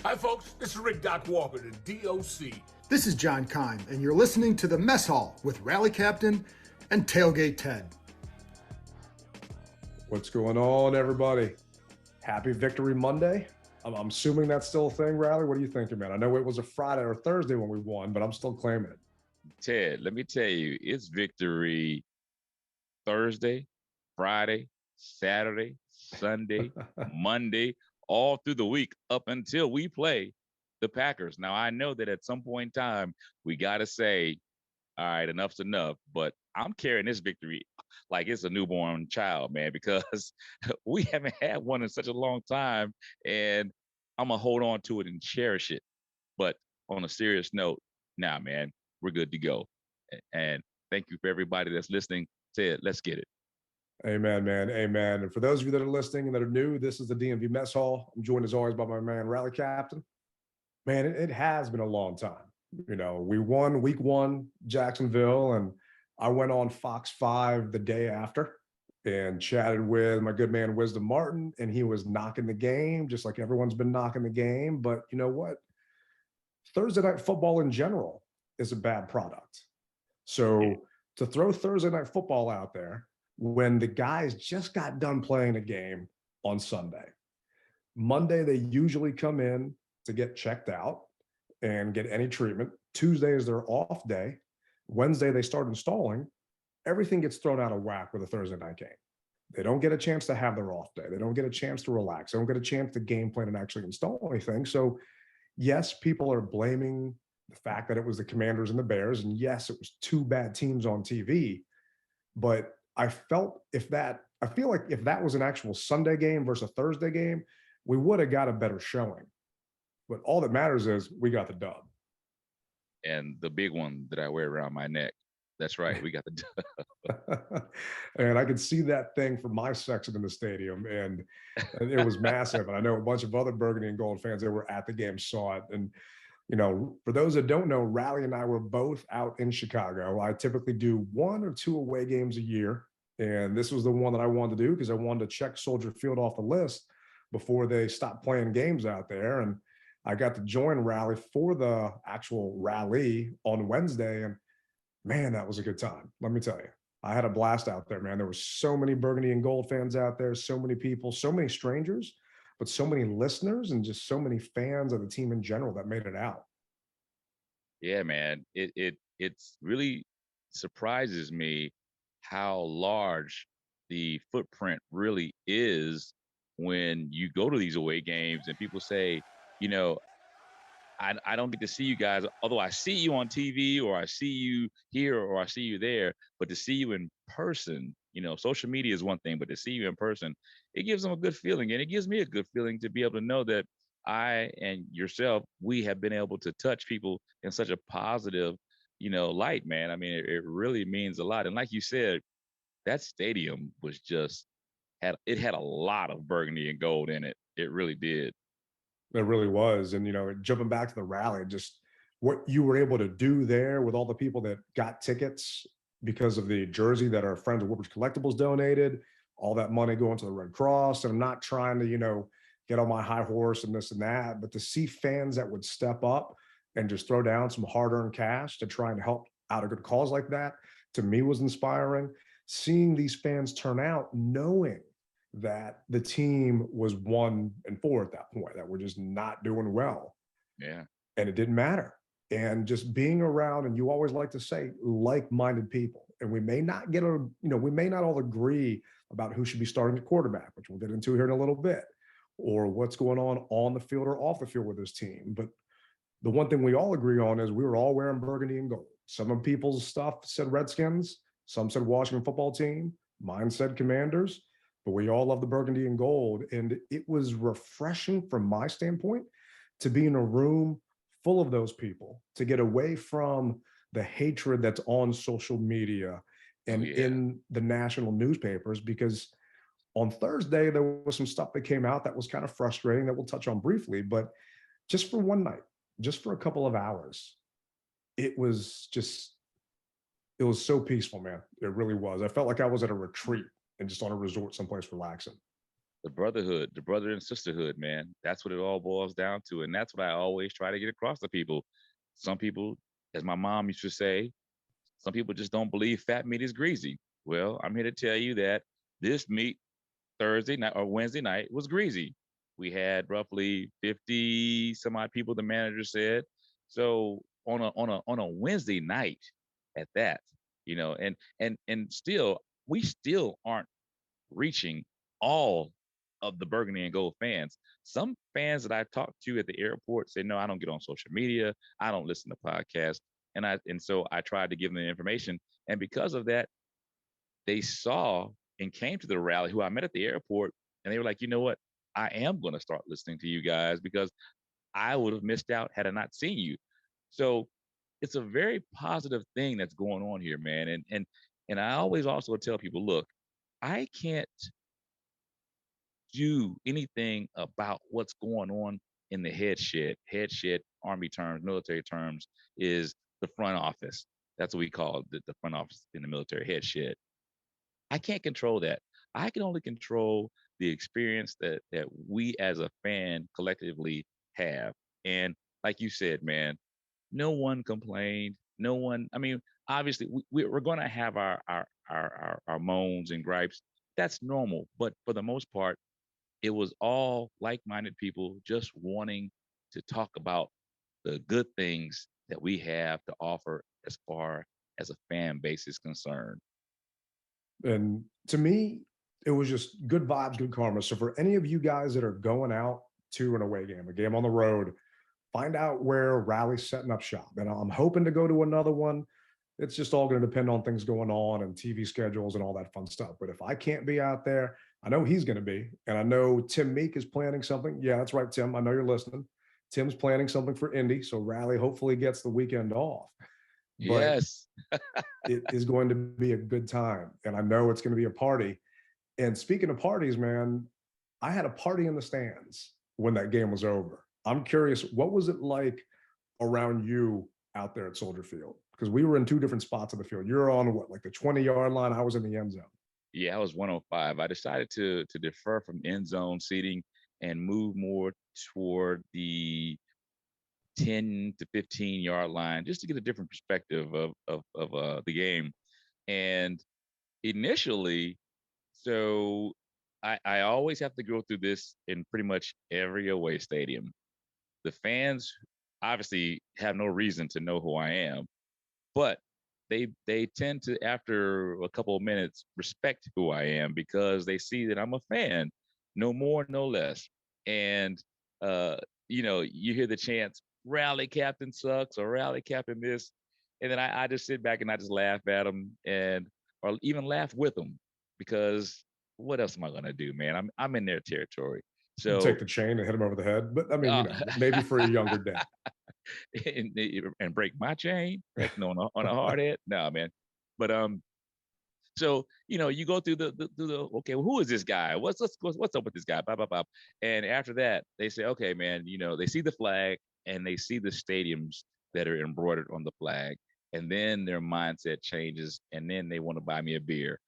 Hi, folks. This is Rick Doc Walker, the DOC. This is John Kime, and you're listening to the Mess Hall with Rally Captain and Tailgate Ted. What's going on, everybody? Happy Victory Monday. I'm assuming that's still a thing, Rally. What are you thinking, man? I know it was a Friday or Thursday when we won, but I'm still claiming it. Ted, let me tell you, it's Victory Thursday, Friday, Saturday, Sunday, Monday, all through the week up until we play the Packers. Now, I know that at some point in time, we got to say, all right, enough's enough, but I'm carrying this victory like it's a newborn child, man, because we haven't had one in such a long time, and I'm going to hold on to it and cherish it. But on a serious note, nah, man, we're good to go. And thank you for everybody that's listening. Ted, let's get it. Amen, man. Amen. And for those of you that are listening and that are new, this is the DMV Mess Hall. I'm joined as always by my man, Rally Captain. Man, it has been a long time. You know, we won week one, Jacksonville, and I went on Fox 5 the day after and chatted with my good man, Wisdom Martin, and he was knocking the game, just like everyone's been knocking the game. But you know what? Thursday night football in general is a bad product. So to throw Thursday night football out there when the guys just got done playing a game on Sunday. Monday, they usually come in to get checked out and get any treatment. Tuesday is their off day. Wednesday, they start installing. Everything gets thrown out of whack with a Thursday night game. They don't get a chance to have their off day. They don't get a chance to relax. They don't get a chance to game plan and actually install anything. So yes, people are blaming the fact that it was the Commanders and the Bears. And yes, it was two bad teams on TV. But I feel like if that was an actual Sunday game versus a Thursday game, we would have got a better showing. But all that matters is we got the dub. And the big one that I wear around my neck. That's right. We got the dub. And I could see that thing from my section in the stadium. And it was massive. And I know a bunch of other burgundy and gold fans that were at the game saw it. And, you know, for those that don't know, Rally and I were both out in Chicago. I typically do 1 or 2 away games a year. And this was the one that I wanted to do because I wanted to check Soldier Field off the list before they stopped playing games out there. And I got to join Rally for the actual rally on Wednesday. And man, that was a good time. Let me tell you, I had a blast out there, man. There were so many burgundy and gold fans out there, so many people, so many strangers, but so many listeners and just so many fans of the team in general that made it out. Yeah, man. It's really surprises me how large the footprint really is when you go to these away games and people say, you know, I don't get to see you guys, although I see you on TV or I see you here or I see you there, but to see you in person, you know, social media is one thing, but to see you in person, it gives them a good feeling. And it gives me a good feeling to be able to know that I and yourself, we have been able to touch people in such a positive, you know, light, man. I mean, it really means a lot. And like you said, that stadium was just had a lot of burgundy and gold in it. It really did. It really was. And, you know, jumping back to the rally, just what you were able to do there with all the people that got tickets because of the jersey that our friends at Woodbridge Collectibles donated, all that money going to the Red Cross. And I'm not trying to, you know, get on my high horse and this and that, but to see fans that would step up and just throw down some hard-earned cash to try and help out a good cause like that, to me was inspiring. Seeing these fans turn out knowing that the team was 1-4 at that point, that we're just not doing well. Yeah. And it didn't matter. And just being around, and you always like to say, like-minded people. And we may not we may not all agree about who should be starting at quarterback, which we'll get into here in a little bit, or what's going on the field or off the field with this team. But the one thing we all agree on is we were all wearing burgundy and gold. Some of people's stuff said Redskins, some said Washington football team, mine said Commanders. But we all love the burgundy and gold. And it was refreshing from my standpoint to be in a room full of those people, to get away from the hatred that's on social media and in the national newspapers. Because on Thursday, there was some stuff that came out that was kind of frustrating that we'll touch on briefly. But just for one night, just for a couple of hours, it was so peaceful, man. It really was. I felt like I was at a retreat and just on a resort someplace relaxing. the brotherhood, the brother and sisterhood, man. That's what it all boils down to. And that's what I always try to get across to people. Some people, as my mom used to say, some people just don't believe fat meat is greasy. Well, I'm here to tell you that this meat Thursday night or Wednesday night was greasy. We had roughly 50 some odd people, the manager said. So on a Wednesday night at that, and still we still aren't reaching all of the burgundy and gold fans. Some fans that I talked to at the airport say, no, I don't get on social media. I don't listen to podcasts. And so I tried to give them the information. And because of that, they saw and came to the rally who I met at the airport, and they were like, you know what? I am going to start listening to you guys because I would have missed out had I not seen you. So it's a very positive thing that's going on here, man. And I always also tell people, look, I can't do anything about what's going on in the head shed. Head shed, Army terms, military terms, is the front office. That's what we call the front office in the military, head shed. I can't control that. I can only control the experience that we as a fan collectively have. And like you said, man, no one complained. No one. I mean, obviously, we're going to have our moans and gripes. That's normal. But for the most part, it was all like-minded people just wanting to talk about the good things that we have to offer as far as a fan base is concerned. And to me, it was just good vibes, good karma. So for any of you guys that are going out to an away game, a game on the road, find out where Rally's setting up shop. And I'm hoping to go to another one. It's just all going to depend on things going on and TV schedules and all that fun stuff. But if I can't be out there, I know he's going to be. And I know Tim Meek is planning something. Yeah, that's right, Tim. I know you're listening. Tim's planning something for Indy. So Rally hopefully gets the weekend off. But Yes. it is going to be a good time. And I know it's going to be a party. And speaking of parties, man, I had a party in the stands when that game was over. I'm curious, what was it like around you out there at Soldier Field? Because we were in two different spots of the field. You're on what, like the 20-yard line? I was in the end zone. Yeah, I was 105. I decided to defer from end zone seating and move more toward the 10 to 15-yard line just to get a different perspective of the game. And initially, so I always have to go through this in pretty much every away stadium. The fans obviously have no reason to know who I am, but they tend to, after a couple of minutes, respect who I am because they see that I'm a fan, no more, no less. And uh, you hear the chants, "Rally Captain sucks" or "Rally Captain this," and then I just sit back and I just laugh at them or even laugh with them because what else am I gonna do, man? I'm in their territory. You So take the chain and hit him over the head. But I mean, uh, maybe for a younger dad. and break my chain. Heck no, on a hard head. No, man. But so you go through the okay, well, who is this guy? What's up with this guy? Blah blah blah. And after that, they say, okay, man, they see the flag and they see the stadiums that are embroidered on the flag, and then their mindset changes, and then they want to buy me a beer.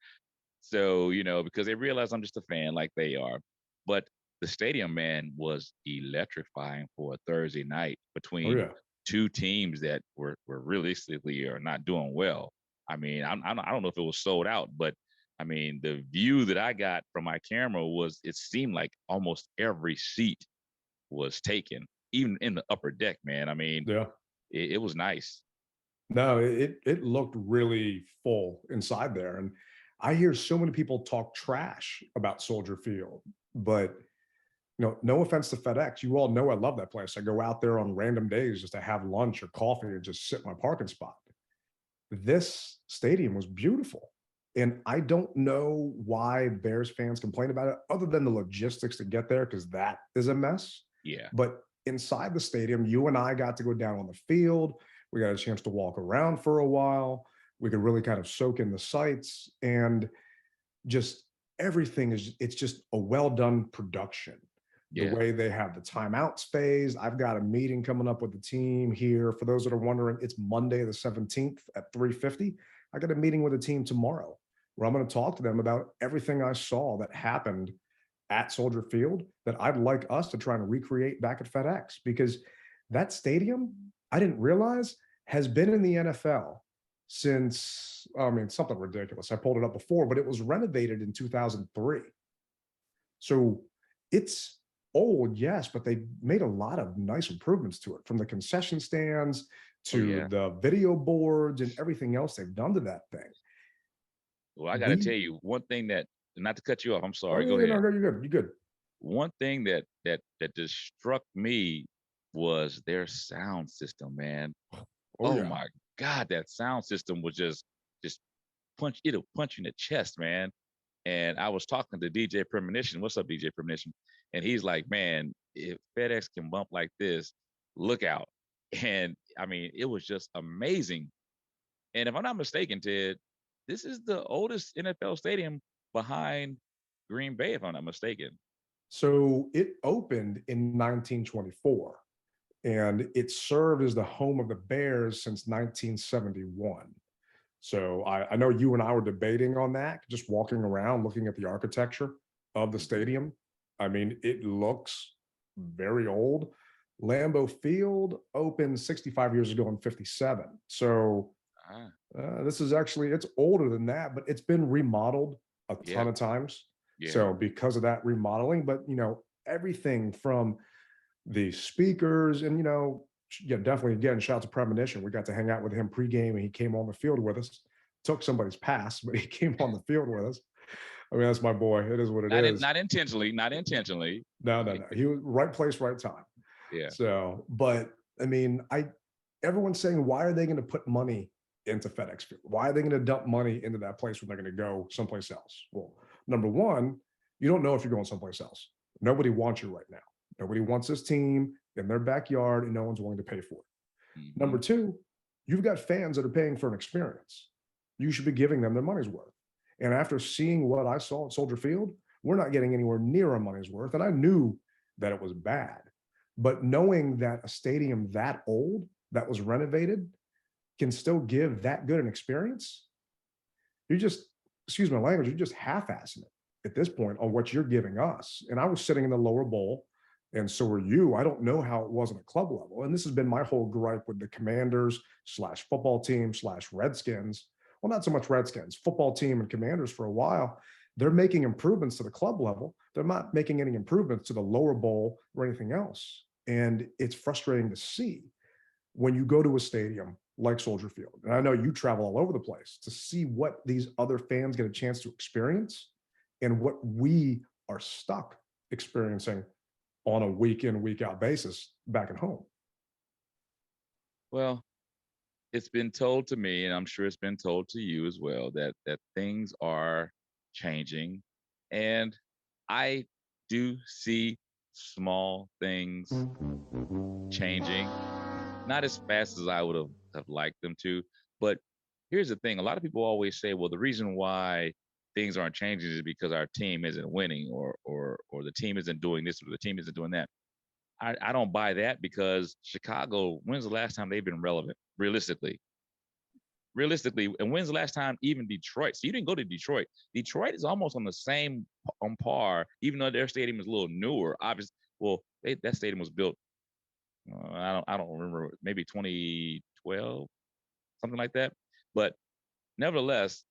So, because they realize I'm just a fan like they are. But the stadium, man, was electrifying for a Thursday night Oh, between yeah. two teams that were realistically are not doing well. I mean, I don't know if it was sold out, but I mean, the view that I got from my camera it seemed like almost every seat was taken, even in the upper deck, man. I mean, Yeah. it was nice. No, it looked really full inside there. And I hear so many people talk trash about Soldier Field, but no offense to FedEx. You all know I love that place. I go out there on random days just to have lunch or coffee and just sit in my parking spot. This stadium was beautiful. And I don't know why Bears fans complain about it, other than the logistics to get there, because that is a mess. Yeah. But inside the stadium, you and I got to go down on the field. We got a chance to walk around for a while. We could really kind of soak in the sights, and just everything it's just a well done production. The Yeah. way they have the timeouts phased. I've got a meeting coming up with the team here. For those that are wondering, it's Monday the 17th at 3:50. I got a meeting with the team tomorrow where I'm going to talk to them about everything I saw that happened at Soldier Field that I'd like us to try and recreate back at FedEx, because that stadium, I didn't realize, has been in the NFL since, I mean, something ridiculous. I pulled it up before, but it was renovated in 2003. So it's old, yes, but they made a lot of nice improvements to it, from the concession stands Oh to yeah. the video boards and everything else they've done to that thing. Well, I got to We, tell you one thing that, not to cut you off. I'm oh sorry. Go yeah, no, ahead. you're good, you're good. One thing that just struck me was their sound system, man. Oh Oh yeah. my God, that sound system was just it'll punch you in the chest, man. And I was talking to DJ Premonition. What's up, DJ Premonition? And he's like, man, if FedEx can bump like this, look out. And I mean, it was just amazing. And if I'm not mistaken, Ted, this is the oldest NFL stadium behind Green Bay, if I'm not mistaken. So it opened in 1924, and it served as the home of the Bears since 1971. So I know you and I were debating on that, just walking around, looking at the architecture of the stadium. I mean, it looks very old. Lambeau Field opened 65 years ago in 57. So Ah, this is actually, it's older than that, but it's been remodeled a yeah, ton of times. yeah. So because of that remodeling, but everything from the speakers and yeah, definitely again, shout out to Premonition. We got to hang out with him pregame and he came on the field with us. Took somebody's pass, but he came on the field with us. I mean, that's my boy. It is what it is. Not intentionally, not intentionally. No, no, no. He was right place, right time. Yeah. So, but I mean, everyone's saying, why are they going to put money into FedEx Field? Why are they going to dump money into that place when they're going to go someplace else? Well, number one, you don't know if you're going someplace else. Nobody wants you right now. Nobody wants this team in their backyard, and no one's willing to pay for it. Mm-hmm. Number two, you've got fans that are paying for an experience. You should be giving them their money's worth. And after seeing what I saw at Soldier Field, we're not getting anywhere near our money's worth. And I knew that it was bad. But knowing that a stadium that old, that was renovated, can still give that good an experience, you just, excuse my language, you're just half-assing it at this point on what you're giving us. And I was sitting in the lower bowl, and so were you. I don't know how it was on a club level. And this has been my whole gripe with the Commanders / football team / Redskins. Well, not so much Redskins, football team and Commanders for a while. They're making improvements to the club level. They're not making any improvements to the lower bowl or anything else. And it's frustrating to see when you go to a stadium like Soldier Field. And I know you travel all over the place to see what these other fans get a chance to experience and what we are stuck experiencing on a week in, week out basis back at home. Well, it's been told to me, and I'm sure it's been told to you as well, that things are changing, and I do see small things changing, not as fast as I would have liked them to. But here's the thing: a lot of people always say, "Well, the reason why things aren't changing is because our team isn't winning, or the team isn't doing this, or the team isn't doing that." I don't buy that, because Chicago, when's the last time they've been relevant, realistically? And when's the last time even Detroit? So you didn't go to Detroit. Detroit is almost on the same on par, even though their stadium is a little newer. Obviously, well, that stadium was built. I don't remember, maybe 2012, something like that. But nevertheless,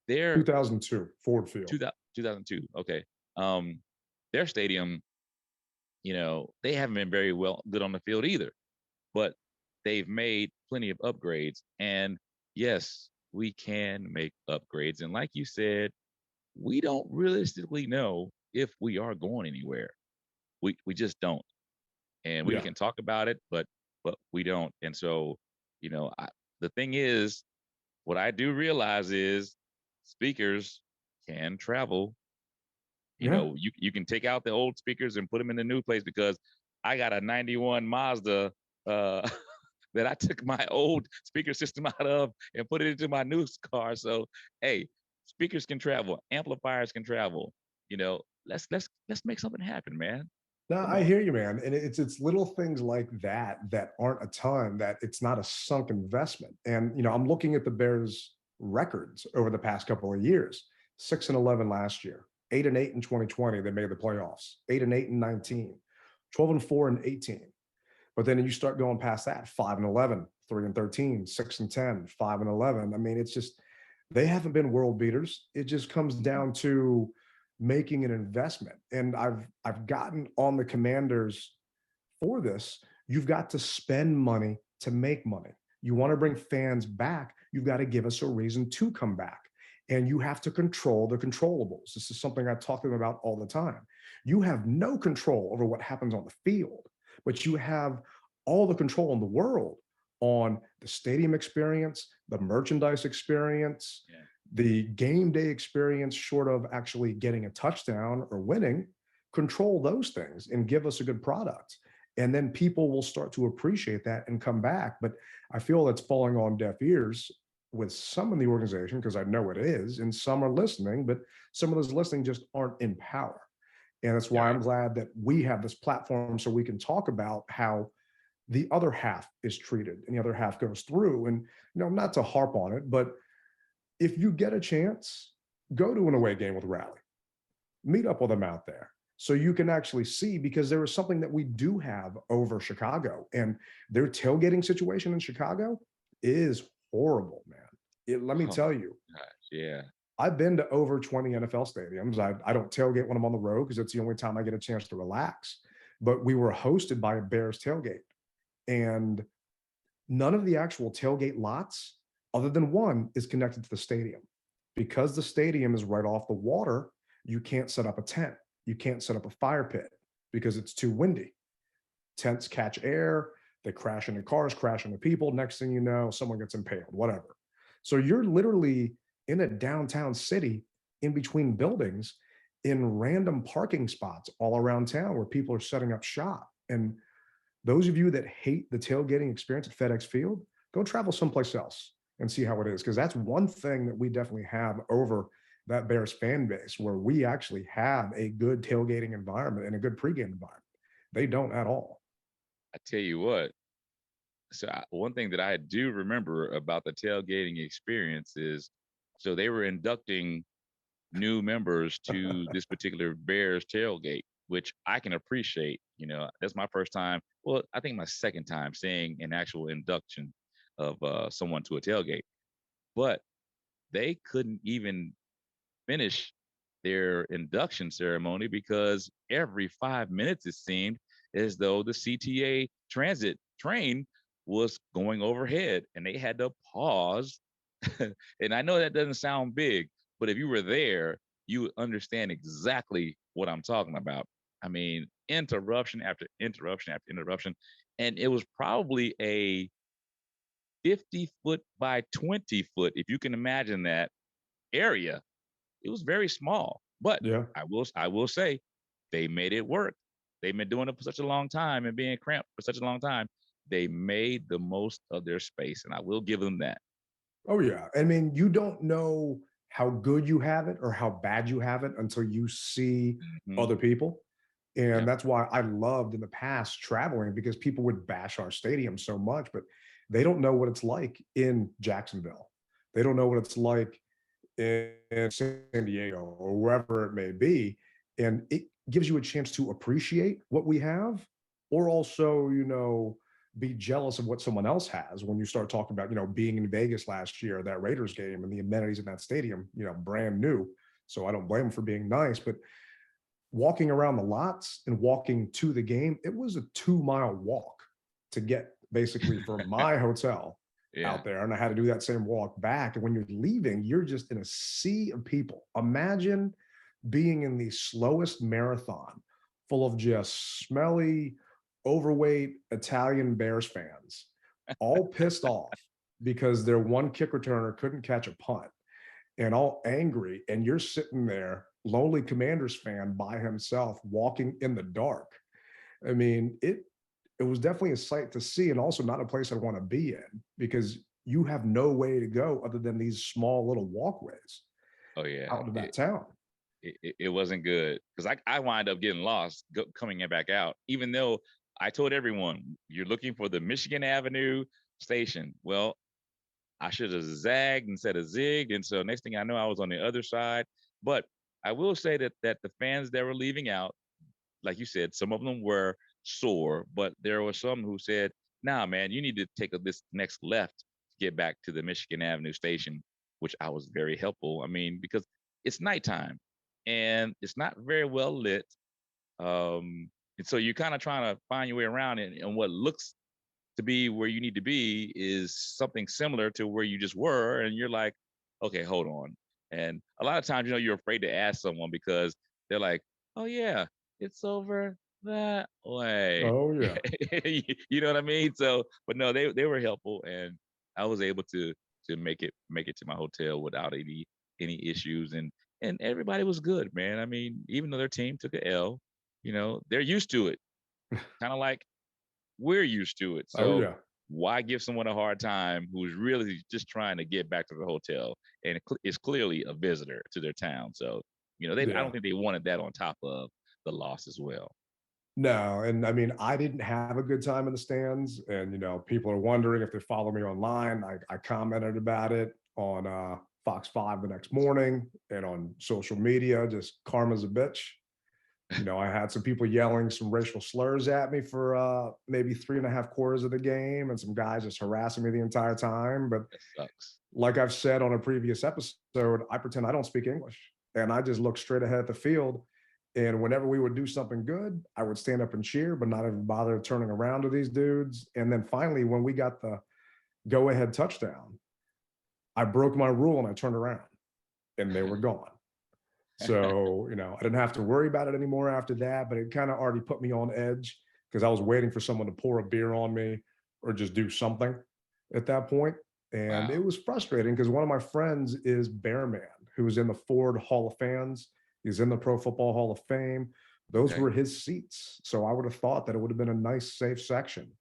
their 2002, Ford Field. 2002. Okay, their stadium, they haven't been very good on the field either, but they've made plenty of upgrades. And yes, we can make upgrades. And like you said, we don't realistically know if we are going anywhere. We just don't. And we Yeah. can talk about it, but we don't. And so, the thing is, what I do realize is speakers can travel. Yeah. You can take out the old speakers and put them in the new place, because I got a 91 Mazda that I took my old speaker system out of and put it into my new car. So, hey, speakers can travel, amplifiers can travel. Let's make something happen, man. No, Come I on. hear you, man. And it's little things like that that aren't a ton, that it's not a sunk investment. And I'm looking at the Bears records over the past couple of years. 6-11 last year, 8-8 in 2020, they made the playoffs. 8-8 in 19, 12-4 in 18. But then you start going past that, 5-11, 3-13, 6-10, 5-11. I mean, it's just they haven't been world beaters. It just comes down to making an investment. And I've gotten on the Commanders for this. You've got to spend money to make money. You want to bring fans back, you've got to give us a reason to come back. And you have to control the controllables. This is something I talk to them about all the time. You have no control over what happens on the field, but you have all the control in the world on the stadium experience, the merchandise experience, the game day experience, short of actually getting a touchdown or winning. Control those things and give us a good product. And then people will start to appreciate that and come back. But I feel that's falling on deaf ears with some in the organization, because I know it is, and some are listening, but some of those listening just aren't in power. And that's why I'm glad that we have this platform so we can talk about how the other half is treated and the other half goes through. And, not to harp on it, but if you get a chance, go to an away game with Rally, meet up with them out there so you can actually see, because there is something that we do have over Chicago, and their tailgating situation in Chicago is horrible, man. Let me tell you. Yeah. I've been to over 20 NFL stadiums. I don't tailgate when I'm on the road because it's the only time I get a chance to relax. But we were hosted by a Bears tailgate, and none of the actual tailgate lots, other than one, is connected to the stadium. Because the stadium is right off the water, you can't set up a tent. You can't set up a fire pit because it's too windy. Tents catch air, they crash into cars, crash into people. Next thing you know, someone gets impaled, whatever. So you're literally in a downtown city in between buildings in random parking spots all around town where people are setting up shop. And those of you that hate the tailgating experience at FedEx Field, go travel someplace else and see how it is. Because that's one thing that we definitely have over that Bears fan base, where we actually have a good tailgating environment and a good pregame environment. They don't at all. I tell you what, one thing that I do remember about the tailgating experience is, so they were inducting new members to this particular Bears tailgate, which I can appreciate. That's my first time. Well, I think my second time seeing an actual induction of someone to a tailgate, but they couldn't even finish their induction ceremony because every 5 minutes it seemed as though the CTA transit train was going overhead and they had to pause. And I know that doesn't sound big, but if you were there, you would understand exactly what I'm talking about. I mean, interruption after interruption after interruption. And it was probably a 50-foot by 20-foot, if you can imagine that area. It was very small, but Yeah. I will say they made it work. They've been doing it for such a long time and being cramped for such a long time. They made the most of their space, and I will give them that. Oh, yeah. I mean, you don't know how good you have it or how bad you have it until you see other people. And that's why I loved in the past traveling, because people would bash our stadium so much, but they don't know what it's like in Jacksonville. They don't know what it's like in San Diego or wherever it may be. And it gives you a chance to appreciate what we have, or also, be jealous of what someone else has when you start talking about, being in Vegas last year, that Raiders game and the amenities in that stadium, brand new. So I don't blame them for being nice, but walking around the lots and walking to the game, it was a 2-mile walk to get basically from my hotel out there. And I had to do that same walk back. And when you're leaving, you're just in a sea of people. Imagine being in the slowest marathon full of just smelly, overweight Italian Bears fans, all pissed off because their one kick returner couldn't catch a punt, and all angry. And you're sitting there, lonely Commanders fan by himself, walking in the dark. I mean, it was definitely a sight to see, and also not a place I want to be in, because you have no way to go other than these small little walkways out of that town. It wasn't good, because I wind up getting lost coming back out, even though I told everyone, you're looking for the Michigan Avenue station. Well, I should have zagged instead of zigged. And so next thing I know, I was on the other side. But I will say that the fans that were leaving out, like you said, some of them were sore, but there were some who said, "Nah, man, you need to take this next left to get back to the Michigan Avenue station," which I was very helpful. I mean, because it's nighttime and it's not very well lit, and so you're kind of trying to find your way around, and what looks to be where you need to be is something similar to where you just were, and you're like, okay, hold on. And a lot of times, you're afraid to ask someone because they're like, oh yeah, it's over that way. Oh yeah. You know what I mean? So, but no, they were helpful, and I was able to make it to my hotel without any issues, and everybody was good, man. I mean, even though their team took a L, they're used to it, kind of like we're used to it. Oh So yeah. why give someone a hard time who's really just trying to get back to the hotel and is clearly a visitor to their town? So, I Yeah. don't think they wanted that on top of the loss as well. No, and I mean, I didn't have a good time in the stands, and people are wondering if they follow me online. I commented about it on Fox 5 the next morning and on social media. Just karma's a bitch. I had some people yelling some racial slurs at me for maybe 3.5 quarters of the game, and some guys just harassing me the entire time. But That sucks. like I've said on a previous episode, I pretend I don't speak English, and I just look straight ahead at the field. And whenever we would do something good, I would stand up and cheer, but not even bother turning around to these dudes. And then finally, when we got the go-ahead touchdown, I broke my rule and I turned around, and they were gone. So, I didn't have to worry about it anymore after that, but it kind of already put me on edge because I was waiting for someone to pour a beer on me or just do something at that point. And Wow. it was frustrating because one of my friends is Bearman, who was in the Ford Hall of Fans. He's in the Pro Football Hall of Fame. Those Okay. were his seats. So I would have thought that it would have been a nice, safe section.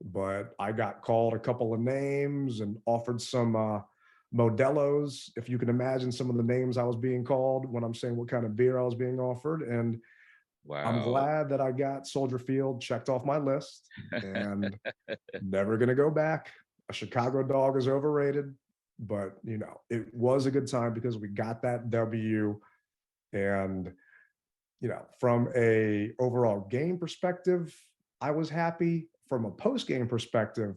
But I got called a couple of names and offered some Modelo's, if you can imagine some of the names I was being called when I'm saying what kind of beer I was being offered. And I'm Wow. glad that I got Soldier Field checked off my list and never going to go back. A Chicago dog is overrated, but it was a good time because we got that W. And from a overall game perspective, I was happy. From a post game perspective,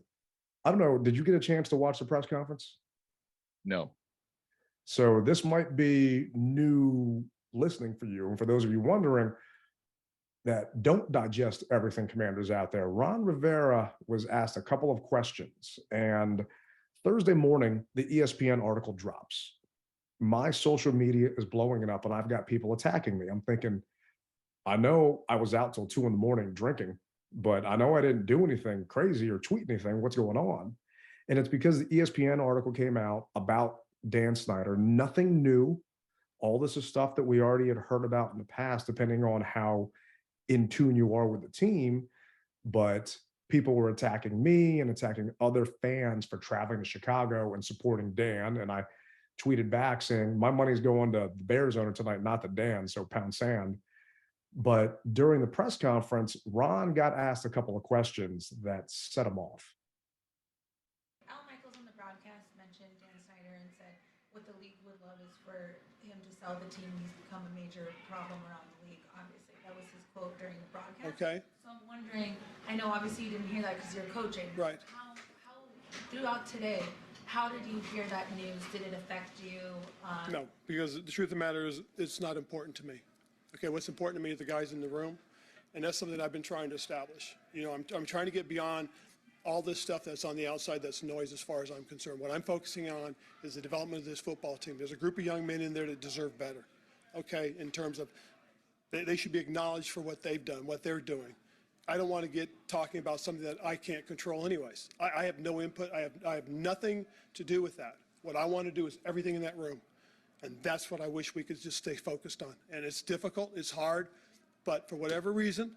I don't know, did you get a chance to watch the press conference? No. So this might be new listening for you. And for those of you wondering that don't digest everything, Commanders out there, Ron Rivera was asked a couple of questions. And Thursday morning, the ESPN article drops. My social media is blowing it up, and I've got people attacking me. I'm thinking, I know I was out till 2 a.m. drinking, but I know I didn't do anything crazy or tweet anything. What's going on? And it's because the ESPN article came out about Dan Snyder. Nothing new. All this is stuff that we already had heard about in the past, depending on how in tune you are with the team. But people were attacking me and attacking other fans for traveling to Chicago and supporting Dan. And I tweeted back saying, my money's going to the Bears owner tonight, not to Dan, so pound sand. But during the press conference, Ron got asked a couple of questions that set him off. Al Michaels on the broadcast mentioned Dan Snyder and said what the league would love is for him to sell the team. He's become a major problem around the league, obviously. That was his quote during the broadcast. Okay. So I'm wondering, I know obviously you didn't hear that because you're coaching. Right. How throughout today, how did you hear that news? Did it affect you? No, because the truth of the matter is it's not important to me. Okay, what's important to me is the guys in the room, and that's something I've been trying to establish. I'm trying to get beyond all this stuff that's on the outside that's noise as far as I'm concerned. What I'm focusing on is the development of this football team. There's a group of young men in there that deserve better, okay, in terms of they should be acknowledged for what they've done, what they're doing. I don't want to get talking about something that I can't control anyways. I have no input. I have nothing to do with that. What I want to do is everything in that room. And that's what I wish we could just stay focused on. And it's difficult, it's hard, but for whatever reason,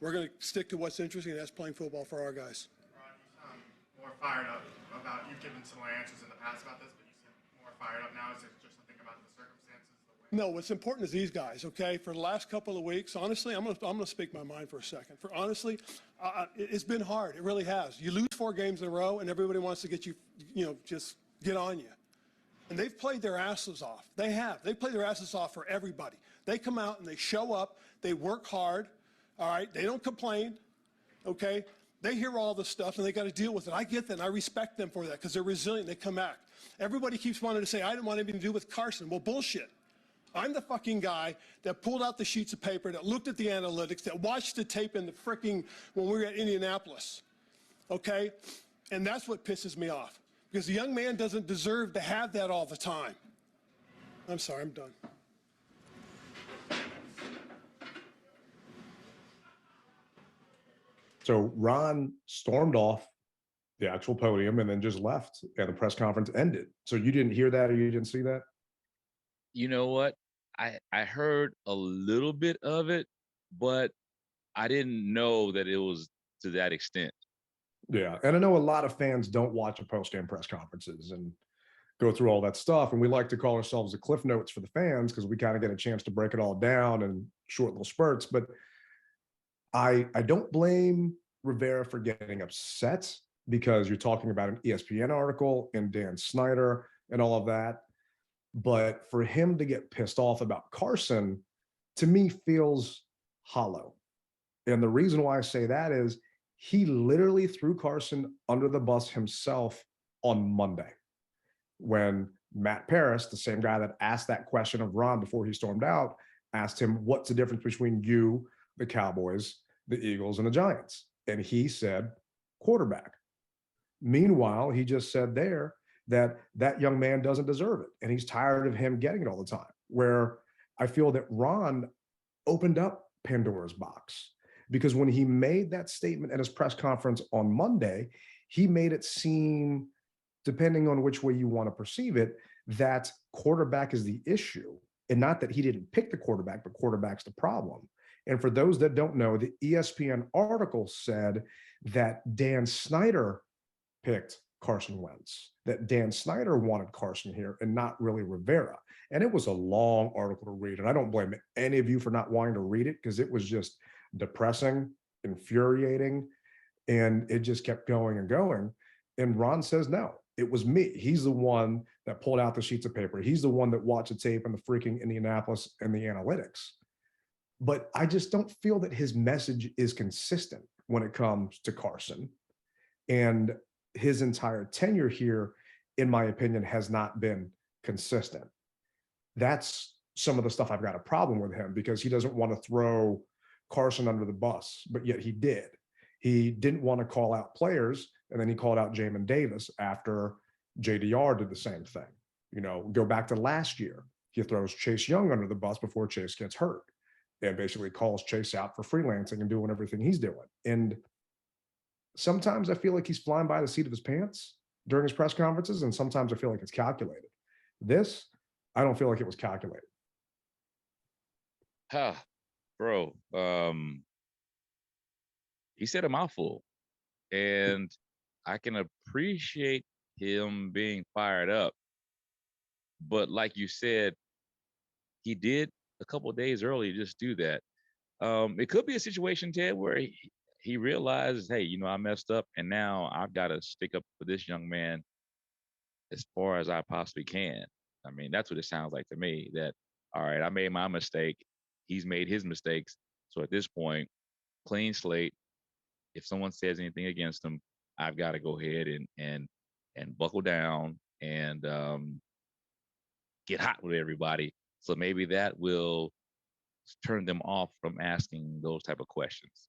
we're going to stick to what's interesting, and that's playing football for our guys. Ron, you sound more fired up about, you've given similar answers in the past about this, but you seem more fired up now. Is it just something about the circumstances? No, what's important is these guys, okay? For the last couple of weeks, honestly, I'm gonna speak my mind for a second. It's been hard. It really has. You lose 4 games in a row, and everybody wants to get you, just get on you. And they've played their asses off. They have. They play their asses off for everybody. They come out and they show up. They work hard. All right. They don't complain. Okay. They hear all this stuff and they got to deal with it. I get that and I respect them for that because they're resilient. They come back. Everybody keeps wanting to say, I didn't want anything to do with Carson. Well, bullshit. I'm the fucking guy that pulled out the sheets of paper, that looked at the analytics, that watched the tape in the freaking, when we were at Indianapolis. Okay? And that's what pisses me off. Because the young man doesn't deserve to have that all the time. I'm sorry, I'm done. So Ron stormed off the actual podium and then just left, and the press conference ended. So you didn't hear that, or you didn't see that? You know what? I heard a little bit of it, but I didn't know that it was to that extent. Yeah, and I know a lot of fans don't watch the post-game press conferences and go through all that stuff, and we like to call ourselves the Cliff Notes for the fans because we kind of get a chance to break it all down in short little spurts. But I don't blame Rivera for getting upset because you're talking about an ESPN article and Dan Snyder and all of that. But for him to get pissed off about Carson, to me, feels hollow. And the reason why I say that is he literally threw Carson under the bus himself on Monday when Matt Paris, the same guy that asked that question of Ron before he stormed out, asked him, what's the difference between you, the Cowboys, the Eagles, and the Giants? And he said, quarterback. Meanwhile, he just said there that that young man doesn't deserve it. And he's tired of him getting it all the time. Where I feel that Ron opened up Pandora's box, because when he made that statement at his press conference on Monday, he made it seem, depending on which way you want to perceive it, that quarterback is the issue. And not that he didn't pick the quarterback, but quarterback's the problem. And for those that don't know, the ESPN article said that Dan Snyder picked Carson Wentz, that Dan Snyder wanted Carson here and not really Rivera. And it was a long article to read. And I don't blame any of you for not wanting to read it, because it was just depressing, infuriating, and it just kept going and going. And Ron says, no, it was me. He's the one that pulled out the sheets of paper. He's the one that watched the tape in the freaking Indianapolis and the analytics. But I just don't feel that his message is consistent when it comes to Carson. And his entire tenure here, in my opinion, has not been consistent. That's some of the stuff I've got a problem with him, because he doesn't want to throw Carson under the bus, but yet he did. He didn't want to call out players, and then he called out Jamin Davis after JDR did the same thing. You know, go back to last year. He throws Chase Young under the bus before Chase gets hurt and basically calls Chase out for freelancing and doing everything he's doing. And sometimes I feel like he's flying by the seat of his pants during his press conferences, and sometimes I feel like it's calculated. This, I don't feel like it was calculated. Bro, he said a mouthful, and I can appreciate him being fired up. But like you said, he did a couple of days earlier just do that. It could be a situation, Ted, where he realizes, hey, you know, I messed up, and now I've got to stick up for this young man as far as I possibly can. I mean, that's what it sounds like to me, that, all right, I made my mistake. He's made his mistakes. So at this point, clean slate. If someone says anything against him, I've got to go ahead and buckle down and get hot with everybody. So maybe that will turn them off from asking those type of questions.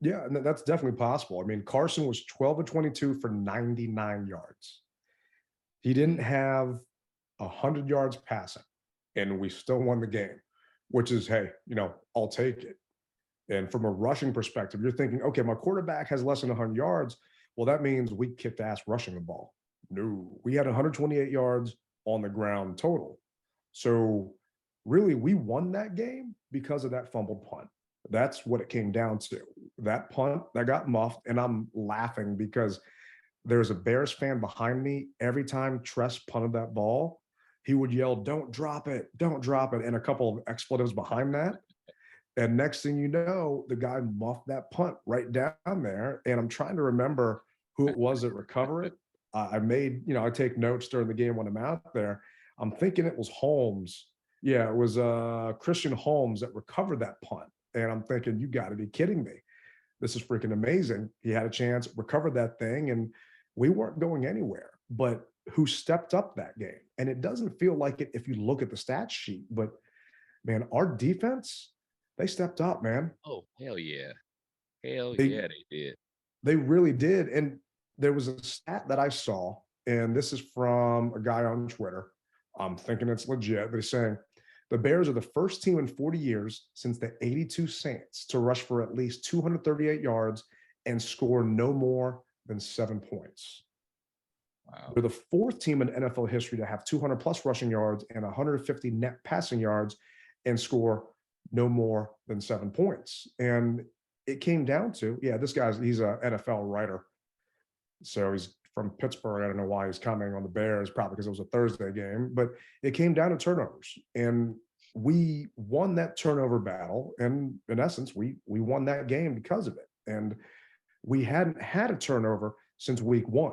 Yeah, and that's definitely possible. I mean, Carson was 12 of 22 for 99 yards. He didn't have 100 yards passing, and we still won the game, which is, hey, you know, I'll take it. And from a rushing perspective, you're thinking, okay, my quarterback has less than 100 yards. Well, that means we kicked ass rushing the ball. No, we had 128 yards on the ground total. So really, we won that game because of that fumbled punt. That's what it came down to. That punt that got muffed, and I'm laughing because there's a Bears fan behind me. Every time Tress punted that ball, he would yell, don't drop it, and a couple of expletives behind that. And next thing you know, the guy muffed that punt right down there. And I'm trying to remember who it was that recovered it. I made, I take notes during the game when I'm out there. I'm thinking it was Holmes. Yeah, it was Christian Holmes that recovered that punt. And I'm thinking, you got to be kidding me. This is freaking amazing. He had a chance, recovered that thing, and we weren't going anywhere. But who stepped up that game? And it doesn't feel like it if you look at the stat sheet, but man, our defense, they stepped up, man. Oh, hell yeah. Hell They yeah, they did. they really did. And there was a stat that I saw, and this is from a guy on Twitter. I'm thinking it's legit, but he's saying the Bears are the first team in 40 years since the 82 Saints to rush for at least 238 yards and score no more than 7 points. Wow. They're the fourth team in NFL history to have 200 plus rushing yards and 150 net passing yards and score no more than 7 points. And it came down to, yeah, he's an NFL writer. So he's from Pittsburgh. I don't know why he's coming on the Bears, probably because it was a Thursday game, but it came down to turnovers. And we won that turnover battle. And in essence, we won that game because of it. And we hadn't had a turnover since week 1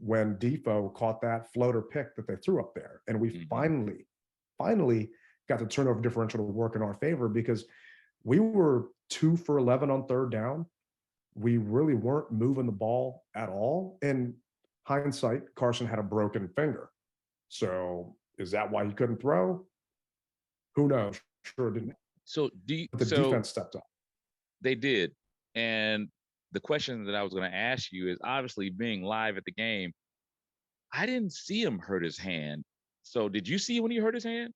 when Defoe caught that floater pick that they threw up there. And we finally got the turnover differential to work in our favor because we were 2 for 11 on third down. We really weren't moving the ball at all. And hindsight, Carson had a broken finger. So is that why he couldn't throw? Who knows? Sure didn't. So the defense stepped up. They did. And the question that I was going to ask you is obviously being live at the game, I didn't see him hurt his hand. So did you see when he hurt his hand?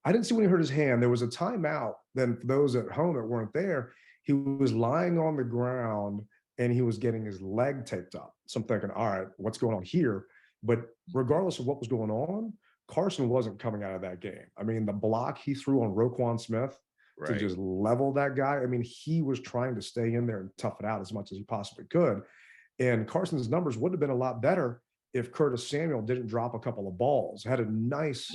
I didn't see when he hurt his hand. There was a timeout. Then for those at home that weren't there, he was lying on the ground and he was getting his leg taped up. So I'm thinking, all right, what's going on here? But regardless of what was going on, Carson wasn't coming out of that game. I mean, the block he threw on Roquan Smith to just level that guy. I mean, he was trying to stay in there and tough it out as much as he possibly could. And Carson's numbers would have been a lot better if Curtis Samuel didn't drop a couple of balls. Had a nice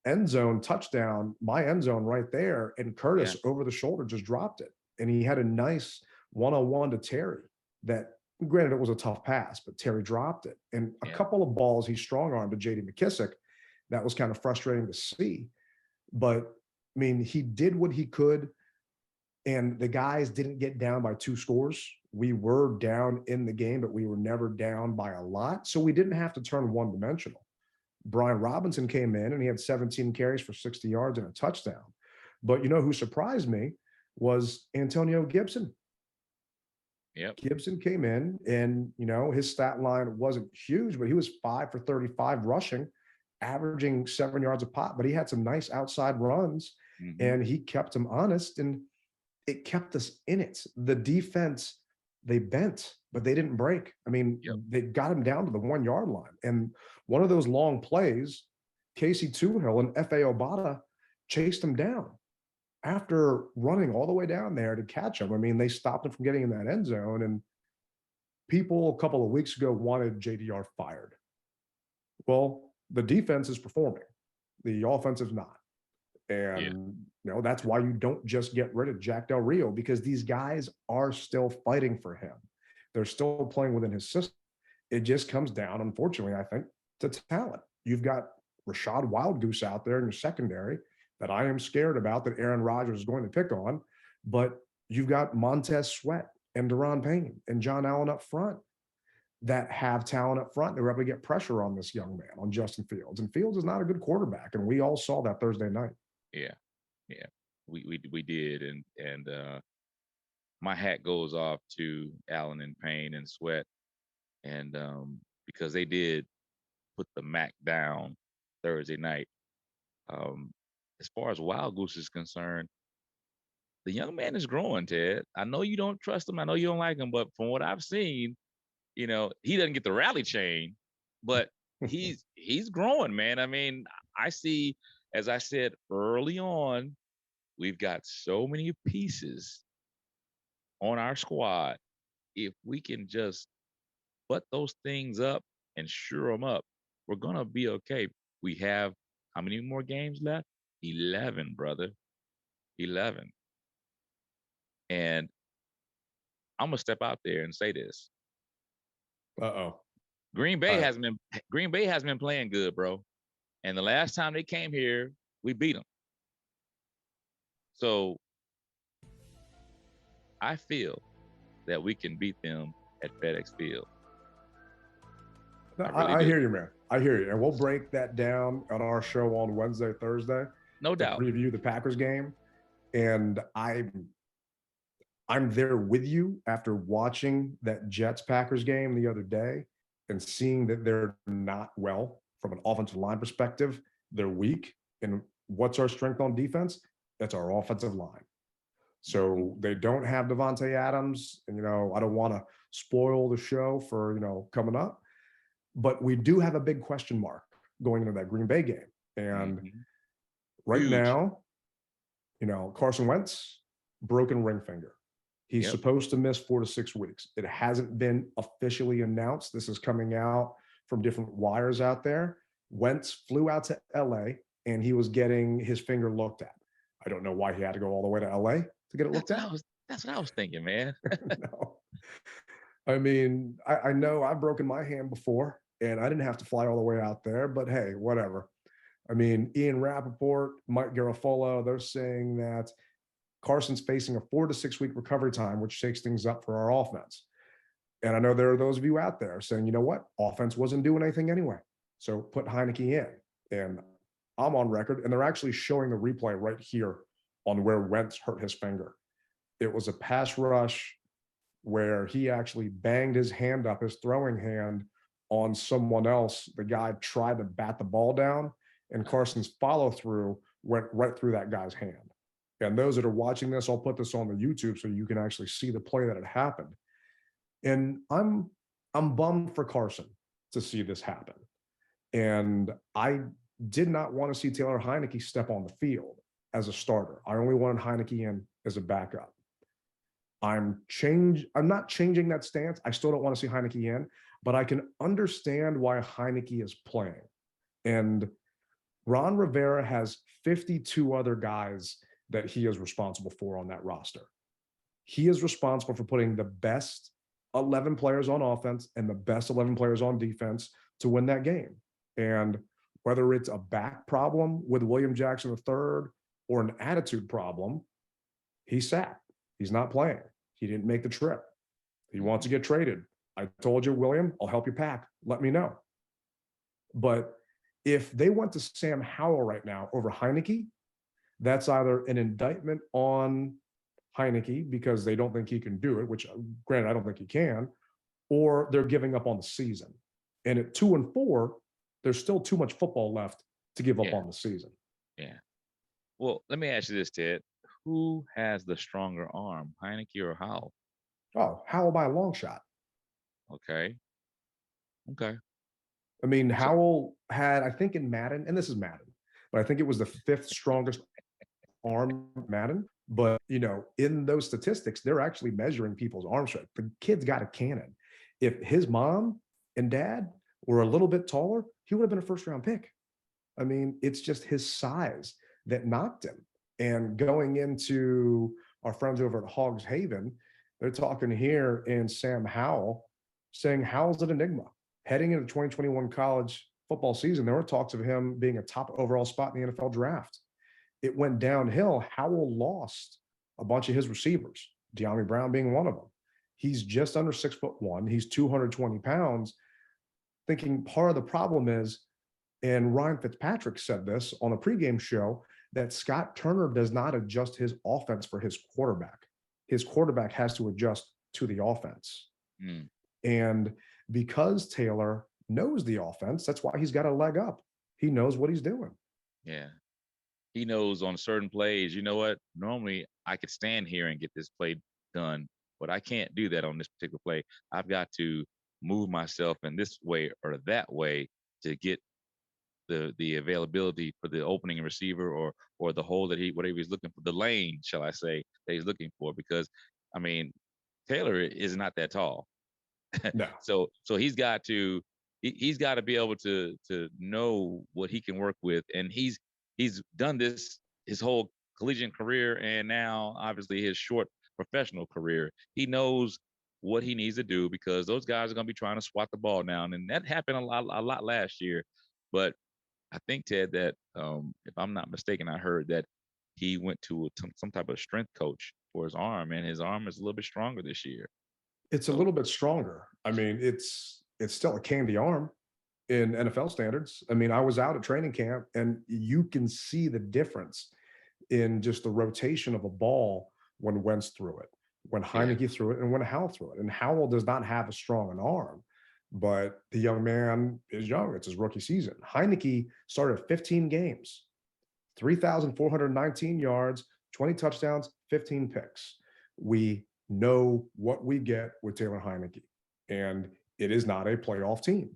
end zone touchdown, my end zone right there, and Curtis over the shoulder just dropped it. And he had a nice one-on-one to Terry that, granted, it was a tough pass, but Terry dropped it. And a couple of balls he strong-armed to J.D. McKissick. That was kind of frustrating to see. But, I mean, he did what he could, and the guys didn't get down by 2 scores. We were down in the game, but we were never down by a lot. So we didn't have to turn one-dimensional. Brian Robinson came in, and he had 17 carries for 60 yards and a touchdown. But you know who surprised me was Antonio Gibson. Gibson came in, and, his stat line wasn't huge, but he was 5 for 35 rushing, averaging 7 yards a pop, but he had some nice outside runs and he kept them honest, and it kept us in it. The defense, they bent, but they didn't break. I mean, they got him down to the 1 yard line. And one of those long plays, Casey Toohill and F.A. Obata chased him down after running all the way down there to catch him. I mean, they stopped him from getting in that end zone, and people a couple of weeks ago wanted JDR fired. Well, the defense is performing. The offensive is not. And, that's why you don't just get rid of Jack Del Rio, because these guys are still fighting for him. They're still playing within his system. It just comes down, unfortunately, I think, to talent. You've got Rashad Wildgoose out there in your secondary that I am scared about, that Aaron Rodgers is going to pick on. But you've got Montez Sweat and Deron Payne and John Allen up front that have talent up front. They were able to get pressure on this young man, on Justin Fields. And Fields is not a good quarterback. And we all saw that Thursday night. Yeah. We did. And my hat goes off to Allen and Payne and Sweat. And because they did put the Mac down Thursday night. As far as Wild Goose is concerned, the young man is growing, Ted. I know you don't trust him. I know you don't like him, but from what I've seen, he doesn't get the rally chain, but he's growing, man. I mean, I see, as I said early on, we've got so many pieces on our squad. If we can just butt those things up and sure them up, we're going to be okay. We have how many more games left? 11, brother. 11. And I'm going to step out there and say this. Uh-oh. Green Bay hasn't been playing good, bro. And the last time they came here, we beat them. So I feel that we can beat them at FedEx Field. No, I really I do. hear you, man. I hear you. And we'll break that down on our show on Wednesday, Thursday. No to doubt. preview the Packers game. And I'm there with you after watching that Jets Packers game the other day and seeing that they're not well from an offensive line perspective. They're weak. And what's our strength on defense? That's our offensive line. So they don't have Devontae Adams. And, I don't want to spoil the show for, coming up. But we do have a big question mark going into that Green Bay game. And right Huge. now, Carson Wentz, broken ring finger. He's supposed to miss 4 to 6 weeks. It hasn't been officially announced. This is coming out from different wires out there. Wentz flew out to LA and he was getting his finger looked at. I don't know why he had to go all the way to LA to get it looked at. That's what I was thinking, man. No. I mean, I know I've broken my hand before and I didn't have to fly all the way out there, but hey, whatever. I mean, Ian Rappaport, Mike Garafolo, they're saying that Carson's facing a 4 to 6 week recovery time, which shakes things up for our offense. And I know there are those of you out there saying, you know what, offense wasn't doing anything anyway. So put HeinickEEEE in. And I'm on record, and they're actually showing the replay right here on where Wentz hurt his finger. It was a pass rush where he actually banged his hand up, his throwing hand, on someone else. The guy tried to bat the ball down, and Carson's follow through went right through that guy's hand. And those that are watching this, I'll put this on the YouTube so you can actually see the play that had happened. And I'm bummed for Carson to see this happen. And I did not want to see Taylor Heinicke step on the field as a starter. I only wanted Heinicke in as a backup. I'm not changing that stance. I still don't want to see Heinicke in, but I can understand why Heinicke is playing. And Ron Rivera has 52 other guys that he is responsible for on that roster. He is responsible for putting the best 11 players on offense and the best 11 players on defense to win that game. And whether it's a back problem with William Jackson III or an attitude problem, he sat. He's not playing. He didn't make the trip. He wants to get traded. I told you, William, I'll help you pack. Let me know. But if they went to Sam Howell right now over Heinicke, that's either an indictment on Heinicke because they don't think he can do it, which granted, I don't think he can, or they're giving up on the season. And at 2-4, there's still too much football left to give up on the season. Yeah. Well, let me ask you this, Ted. Who has the stronger arm, Heinicke or Howell? Oh, Howell by a long shot. Okay. I mean, Howell had, I think in Madden, and this is Madden, but I think it was the 5th strongest arm Madden. But, in those statistics, they're actually measuring people's arm strength. The kid's got a cannon. If his mom and dad were a little bit taller, he would have been a first-round pick. I mean, it's just his size that knocked him. And going into our friends over at Hogs Haven, they're talking here in Sam Howell, saying Howell's an enigma. Heading into the 2021 college football season, there were talks of him being a top overall spot in the NFL draft. It went downhill. Howell lost a bunch of his receivers, De'Ami Brown being one of them. He's just under 6'1". He's 220 pounds. Thinking part of the problem is, and Ryan Fitzpatrick said this on the pregame show, that Scott Turner does not adjust his offense for his quarterback. His quarterback has to adjust to the offense. And because Taylor knows the offense, that's why he's got a leg up. He knows what he's doing. Yeah. He knows on certain plays, you know what? Normally I could stand here and get this play done, but I can't do that on this particular play. I've got to move myself in this way or that way to get the availability for the opening receiver or the hole that whatever he's looking for, the lane, shall I say, that he's looking for. Because I mean, Taylor is not that tall. No. So he's got to be able to know what he can work with. And he's done this his whole collegiate career and now obviously his short professional career. He knows what he needs to do because those guys are going to be trying to swat the ball down, and that happened a lot last year. But I think, Ted, that if I'm not mistaken, I heard that he went to some type of strength coach for his arm, and his arm is a little bit stronger this year. It's a So little bit stronger. I mean, it's still a candy arm in NFL standards. I mean, I was out at training camp, and you can see the difference in just the rotation of a ball when Wentz threw it, when yeah, Heineke threw it, and when Howell threw it. And Howell does not have a strong an arm, but the young man is young. It's his rookie season. Heineke started 15 games, 3,419 yards, 20 touchdowns, 15 picks. We know what we get with Taylor Heineke, and it is not a playoff team.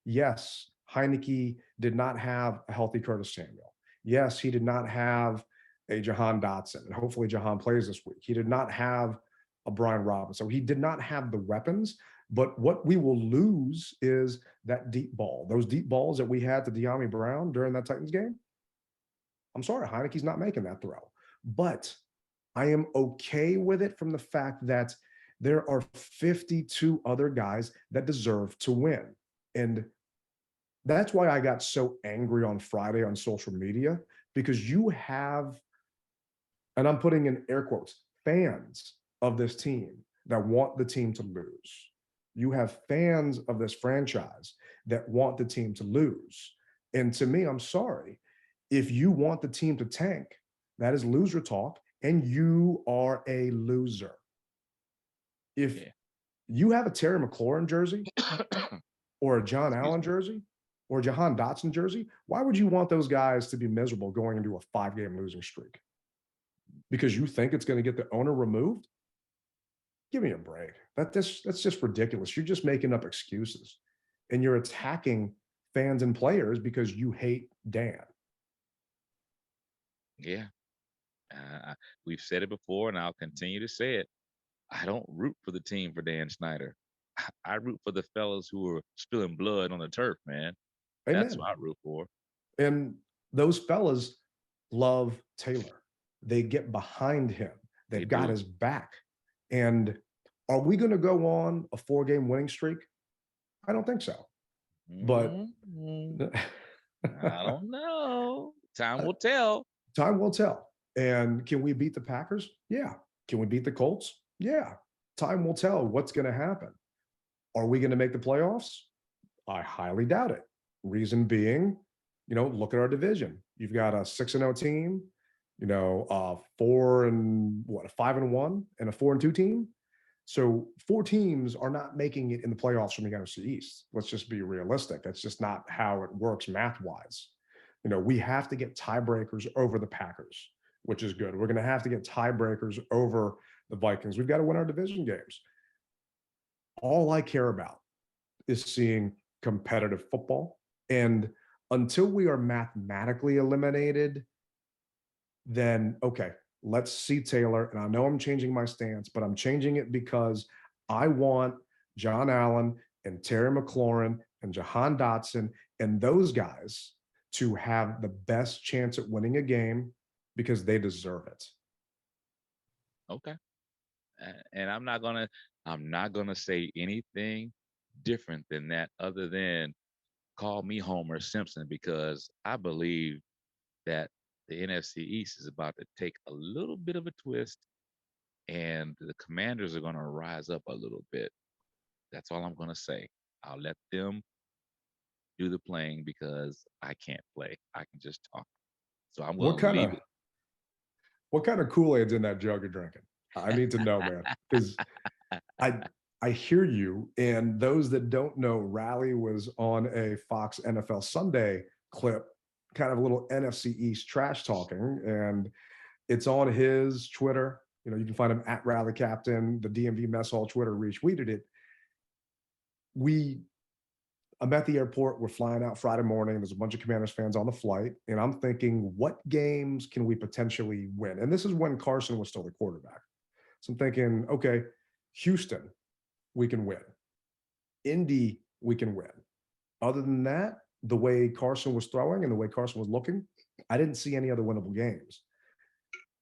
Yes, Heineke did not have a healthy Curtis Samuel. Yes, he did not have a Jahan Dotson, and hopefully Jahan plays this week. He did not have a Brian Robinson. So he did not have the weapons. But what we will lose is that deep ball, those deep balls that we had to De'Ami Brown during that Titans game. I'm sorry, Heineke's not making that throw. But I am okay with it from the fact that there are 52 other guys that deserve to win. And that's why I got so angry on Friday on social media, because you have, and I'm putting in air quotes, fans of this team that want the team to lose. You have fans of this franchise that want the team to lose. And to me, I'm sorry. If you want the team to tank, that is loser talk, and you are a loser. If you have a Terry McLaurin jersey or a John Allen jersey or Jahan Dotson jersey, why would you want those guys to be miserable going into a 5-game losing streak? Because you think it's going to get the owner removed? Give me a break. That's just ridiculous. You're just making up excuses, and you're attacking fans and players because you hate Dan. yeah. We've said it before, and I'll continue to say it. I don't root for the team for Dan Snyder. I root for the fellas who are spilling blood on the turf, man. That's Amen. what I root for. And those fellas love Taylor. They get behind him. They They've got do. his back. And are we going to go on a 4-game winning streak? I don't think so. But I don't know. Time will tell. Time will tell. And can we beat the Packers? Yeah. Can we beat the Colts? Yeah. Time will tell what's going to happen. Are we going to make the playoffs? I highly doubt it. Reason being, look at our division. You've got a 6-0 team, a 5-1, and a 4-2 team. So 4 teams are not making it in the playoffs from the NFC East. Let's just be realistic. That's just not how it works math-wise. We have to get tiebreakers over the Packers, which is good. We're going to have to get tiebreakers over the Vikings. We've got to win our division games. All I care about is seeing competitive football. And until we are mathematically eliminated, then, okay, let's see Taylor. And I know I'm changing my stance, but I'm changing it because I want John Allen and Terry McLaurin and Jahan Dotson and those guys to have the best chance at winning a game because they deserve it. Okay. And I'm not gonna say anything different than that other than call me Homer Simpson, because I believe that the NFC East is about to take a little bit of a twist, and the Commanders are going to rise up a little bit. That's all I'm going to say. I'll let them do the playing because I can't play. I can just talk. So I'm going to leave it. What kind of Kool-Aid's in that jug you're drinking? I need to know, man, because I hear you. And those that don't know, Rally was on a Fox NFL Sunday clip, kind of a little NFC East trash talking, and it's on his Twitter. You can find him at Rally Captain. The DMV Mess Hall Twitter retweeted it. I'm at the airport. We're flying out Friday morning. There's a bunch of Commanders fans on the flight. And I'm thinking, what games can we potentially win? And this is when Carson was still the quarterback. So I'm thinking, okay, Houston, we can win. Indy, we can win. Other than that, the way Carson was throwing and the way Carson was looking, I didn't see any other winnable games.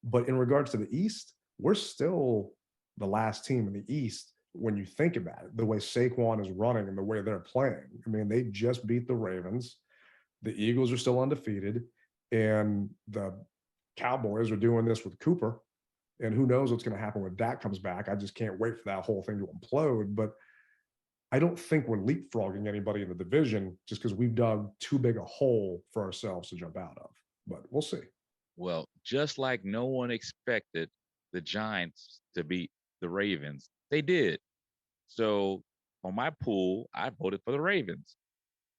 But in regards to the East, we're still the last team in the East when you think about it, the way Saquon is running and the way they're playing. I mean, they just beat the Ravens. The Eagles are still undefeated, and the Cowboys are doing this with Cooper. And who knows what's going to happen when Dak comes back. I just can't wait for that whole thing to implode. But I don't think we're leapfrogging anybody in the division just because we've dug too big a hole for ourselves to jump out of. But we'll see. Well, just like no one expected the Giants to beat the Ravens, they did. So on my pool, I voted for the Ravens.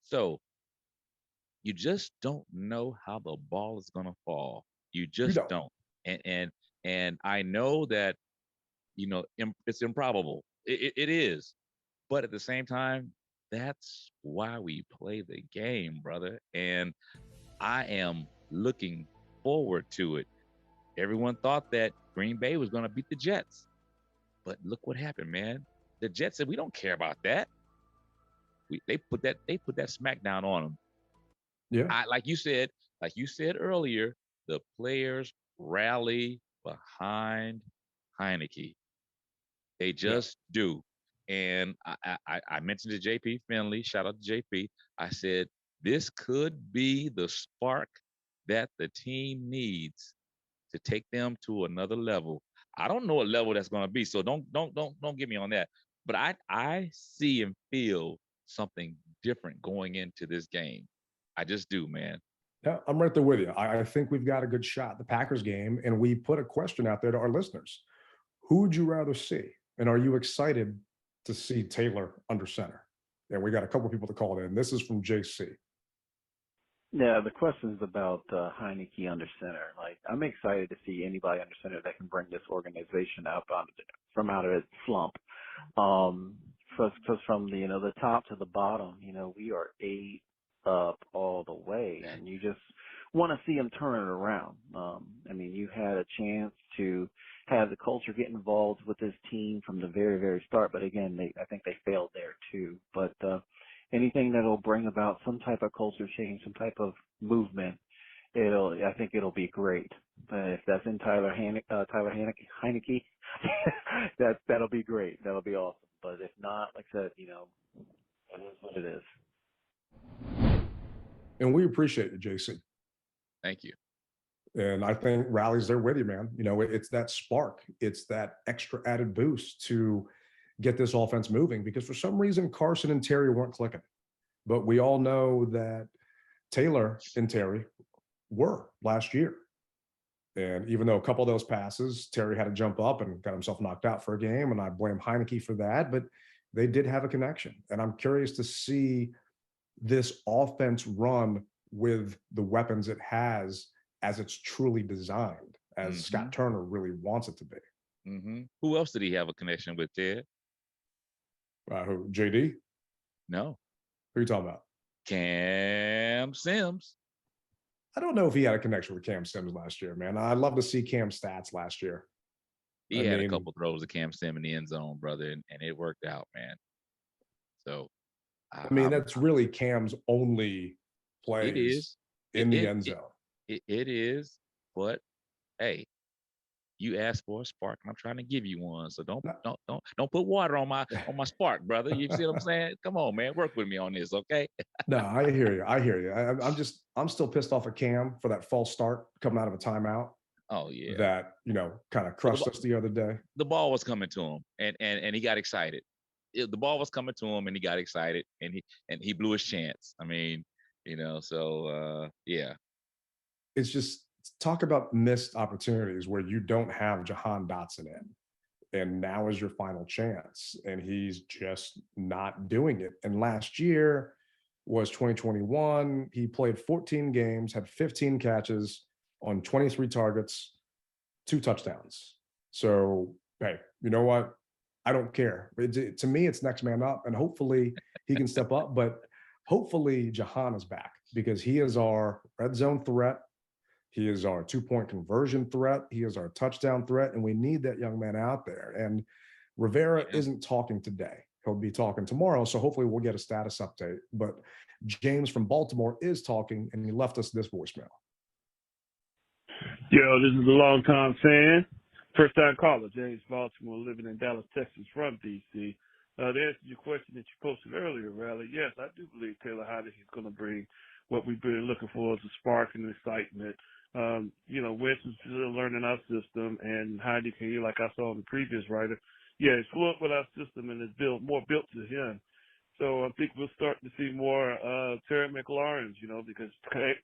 So you just don't know how the ball is going to fall. You just don't. And I know that, you know, it's improbable. It is. But at the same time, that's why we play the game, brother. And I am looking forward to it. Everyone thought that Green Bay was going to beat the Jets. But look what happened, man. The Jets said, we don't care about that. They put that smack down on them. Yeah. Like you said earlier, the players rally behind HeinickEEEE. They just do. And I mentioned to JP Finley, shout out to JP. I said, this could be the spark that the team needs to take them to another level. I don't know what level that's going to be, so don't get me on that. But I see and feel something different going into this game. I just do, man. Yeah, I'm right there with you. I think we've got a good shot at the Packers game, and we put a question out there to our listeners. Who would you rather see? And are you excited to see Taylor under center? And we got a couple of people to call in. This is from JC. Yeah, the question is about HeinickEEEE under center. Like, I'm excited to see anybody under center that can bring this organization up from out of its slump. Because from the top to the bottom, we are 8 up all the way, and you just want to see them turn it around. I mean, you had a chance to have the culture get involved with this team from the very, very start, but again, I think they failed there too. But anything that'll bring about some type of culture change, some type of movement, I think it'll be great. If that's in Tyler HeinickEEEE, that'll be great. That'll be awesome. But if not, like I said, it is what it is. And we appreciate you, JC. Thank you. And I think Rally's there with you, man. It's that spark. It's that extra added boost to get this offense moving, because for some reason, Carson and Terry weren't clicking. But we all know that Taylor and Terry were last year. And even though a couple of those passes, Terry had to jump up and got himself knocked out for a game, and I blame HeinickEEEE for that, but they did have a connection. And I'm curious to see this offense run with the weapons it has as it's truly designed, as Scott Turner really wants it to be. Who else did he have a connection with, Ted? Who, JD? No. Who are you talking about? Cam Sims. I don't know if he had a connection with Cam Sims last year, man. I'd love to see Cam's stats last year. He had a couple throws to Cam Sims in the end zone, brother, and it worked out, man. So, that's really Cam's only plays in the end zone. It is, but hey, you asked for a spark, and I'm trying to give you one. So don't put water on my spark, brother. You see what I'm saying? Come on, man, work with me on this, okay? No, I hear you. I'm still pissed off at Cam for that false start coming out of a timeout. Oh yeah, that kind of crushed us the other day. The ball was coming to him, and he got excited. The ball was coming to him, and he got excited, and he blew his chance. I mean, so yeah. It's just, talk about missed opportunities where you don't have Jahan Dotson in, and now is your final chance, and he's just not doing it. And last year was 2021. He played 14 games, had 15 catches on 23 targets, 2 touchdowns. So, hey, you know what? I don't care. To me, it's next man up, and hopefully he can step up, but hopefully Jahan is back, because he is our red zone threat. He is our 2-point conversion threat. He is our touchdown threat, and we need that young man out there. And Rivera isn't talking today. He'll be talking tomorrow, so hopefully we'll get a status update. But James from Baltimore is talking, and he left us this voicemail. Yo, this is a longtime fan, First time caller, James Baltimore, living in Dallas, Texas, from DC. To answer your question that you posted earlier, Riley, yes, I do believe Taylor Heinicke is going to bring what we've been looking for as a spark and excitement. Wentz is still learning our system, and Heinicke, like I saw in the previous writer, yeah, he's fluent with our system and is more built to him. So I think we'll start to see more Terry McLaurin's, because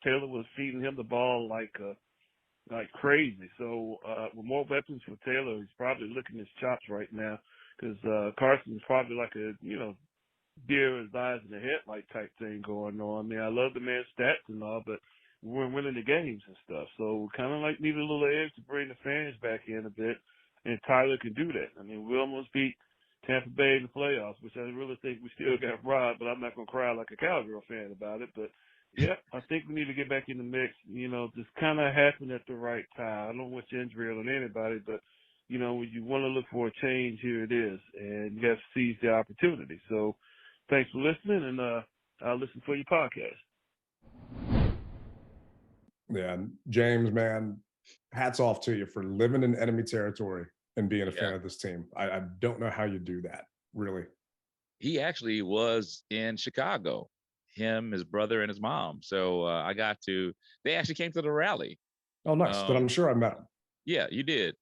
Taylor was feeding him the ball like crazy. So with more weapons for Taylor, he's probably licking his chops right now because Carson's probably like a, deer in his eyes in the headlight type thing going on. I mean, I love the man's stats and all, but we weren't winning the games and stuff. So kind of like need a little edge to bring the fans back in a bit, and Tyler can do that. I mean, we almost beat Tampa Bay in the playoffs, which I really think we still got robbed, but I'm not going to cry like a Cowgirl fan about it. But yeah, I think we need to get back in the mix. Just kind of happened at the right time. I don't wish injury on anybody, but, when you want to look for a change, here it is. And you have to seize the opportunity. So thanks for listening, and I'll listen for your podcast. Yeah, James, man, hats off to you for living in enemy territory and being a fan of this team. I don't know how you do that, really. He actually was in Chicago, him, his brother, and his mom. So they actually came to the rally. Oh, nice. Then I'm sure I met him. Yeah, you did.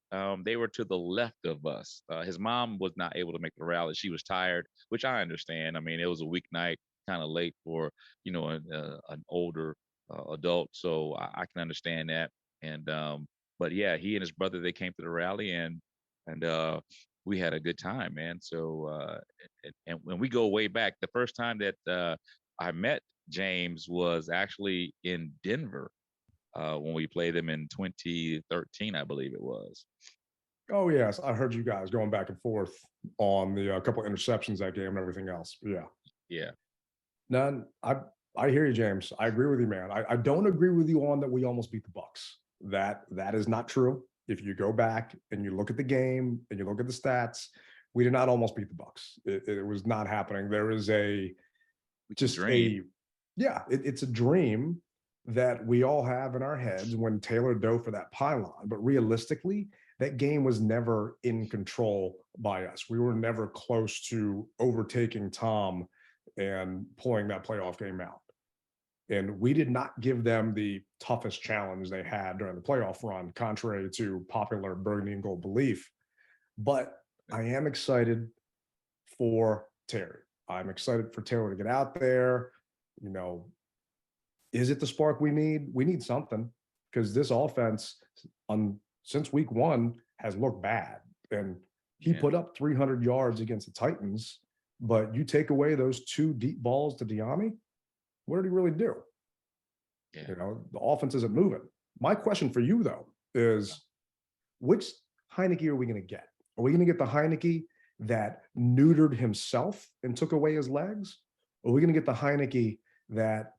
They were to the left of us. His mom was not able to make the rally. She was tired, which I understand. I mean, it was a weeknight, kind of late for, an older adult. So I can understand that. And, but yeah, he and his brother, they came to the rally and we had a good time, man. So, and when we go way back, the first time that I met James was actually in Denver. When we played them in 2013, I believe it was. Oh, yes. I heard you guys going back and forth on the couple interceptions that game and everything else. Yeah. Yeah. None. I hear you, James. I agree with you, man. I don't agree with you on that we almost beat the Bucks. That is not true. If you go back and you look at the game and you look at the stats, we did not almost beat the Bucks. It was not happening. There is it's a dream that we all have in our heads when Taylor dove for that pylon. But realistically, that game was never in control by us. We were never close to overtaking Tom and pulling that playoff game out. And we did not give them the toughest challenge they had during the playoff run, contrary to popular burgundy and gold belief. But I am excited for Terry. I'm excited for Taylor to get out there. Is it the spark we need? We need something, because this offense since week one has looked bad. And he put up 300 yards against the Titans, but you take away those 2 deep balls to Diami, what did he really do? Yeah. The offense isn't moving. My question for you, though, is which Heinicke are we going to get? Are we going to get the Heinicke that neutered himself and took away his legs? Or are we going to get the Heinicke that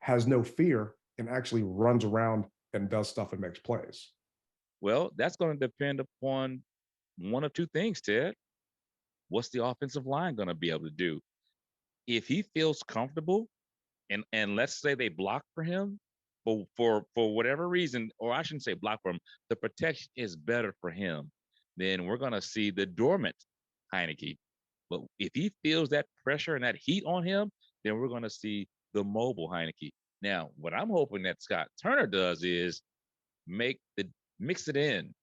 has no fear and actually runs around and does stuff and makes plays? Well, that's going to depend upon one of two things, Ted. What's the offensive line going to be able to do? If he feels comfortable, and let's say they block for him, but for whatever reason, or I shouldn't say block for him, the protection is better for him, then we're going to see the dormant Heinicke. But if he feels that pressure and that heat on him, then we're going to see the mobile Heinicke. Now, what I'm hoping that Scott Turner does is mix it in.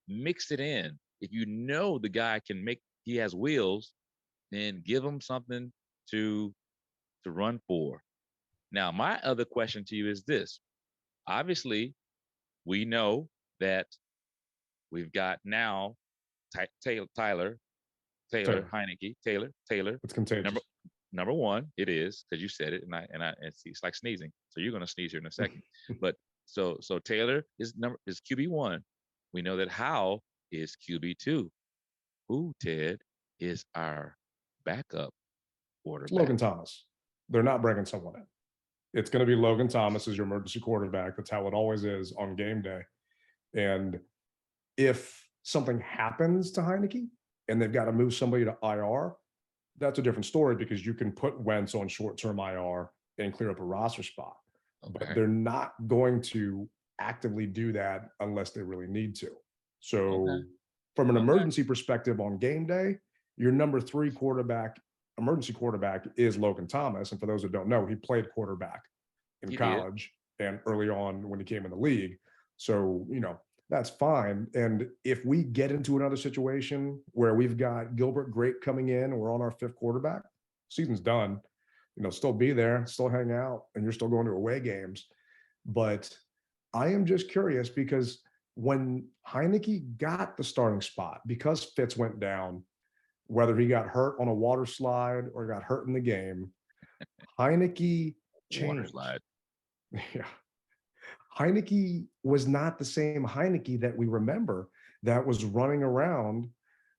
If you know the guy he has wheels, then give him something to run for. Now, my other question to you is this. Obviously, we know that we've got now Taylor Heinicke. It's contagious. Number one, it is, because you said it, and it's like sneezing. So you're gonna sneeze here in a second. But so Taylor is QB1. We know that Howell is QB2. Who, Ted, is our backup quarterback? It's Logan Thomas. They're not bringing someone in. It's going to be Logan Thomas as your emergency quarterback. That's how it always is on game day. And if something happens to Heinicke and they've got to move somebody to IR, that's a different story, because you can put Wentz on short-term IR and clear up a roster spot. Okay. But they're not going to actively do that unless they really need to. So from an emergency perspective on game day, your number 3 quarterback, emergency quarterback, is Logan Thomas. And for those that don't know, he played quarterback in college and early on when he came in the league. So, you know, that's fine. And if we get into another situation where we've got Gilbert Grape coming in and we're on our 5th quarterback, season's done. You know, still be there, still hang out, and you're still going to away games. But I am just curious because when Heinicke got the starting spot, because Fitz went down, whether he got hurt on a water slide or got hurt in the game, Heinicke changed. Water slide. Yeah. Heinicke was not the same Heinicke that we remember, that was running around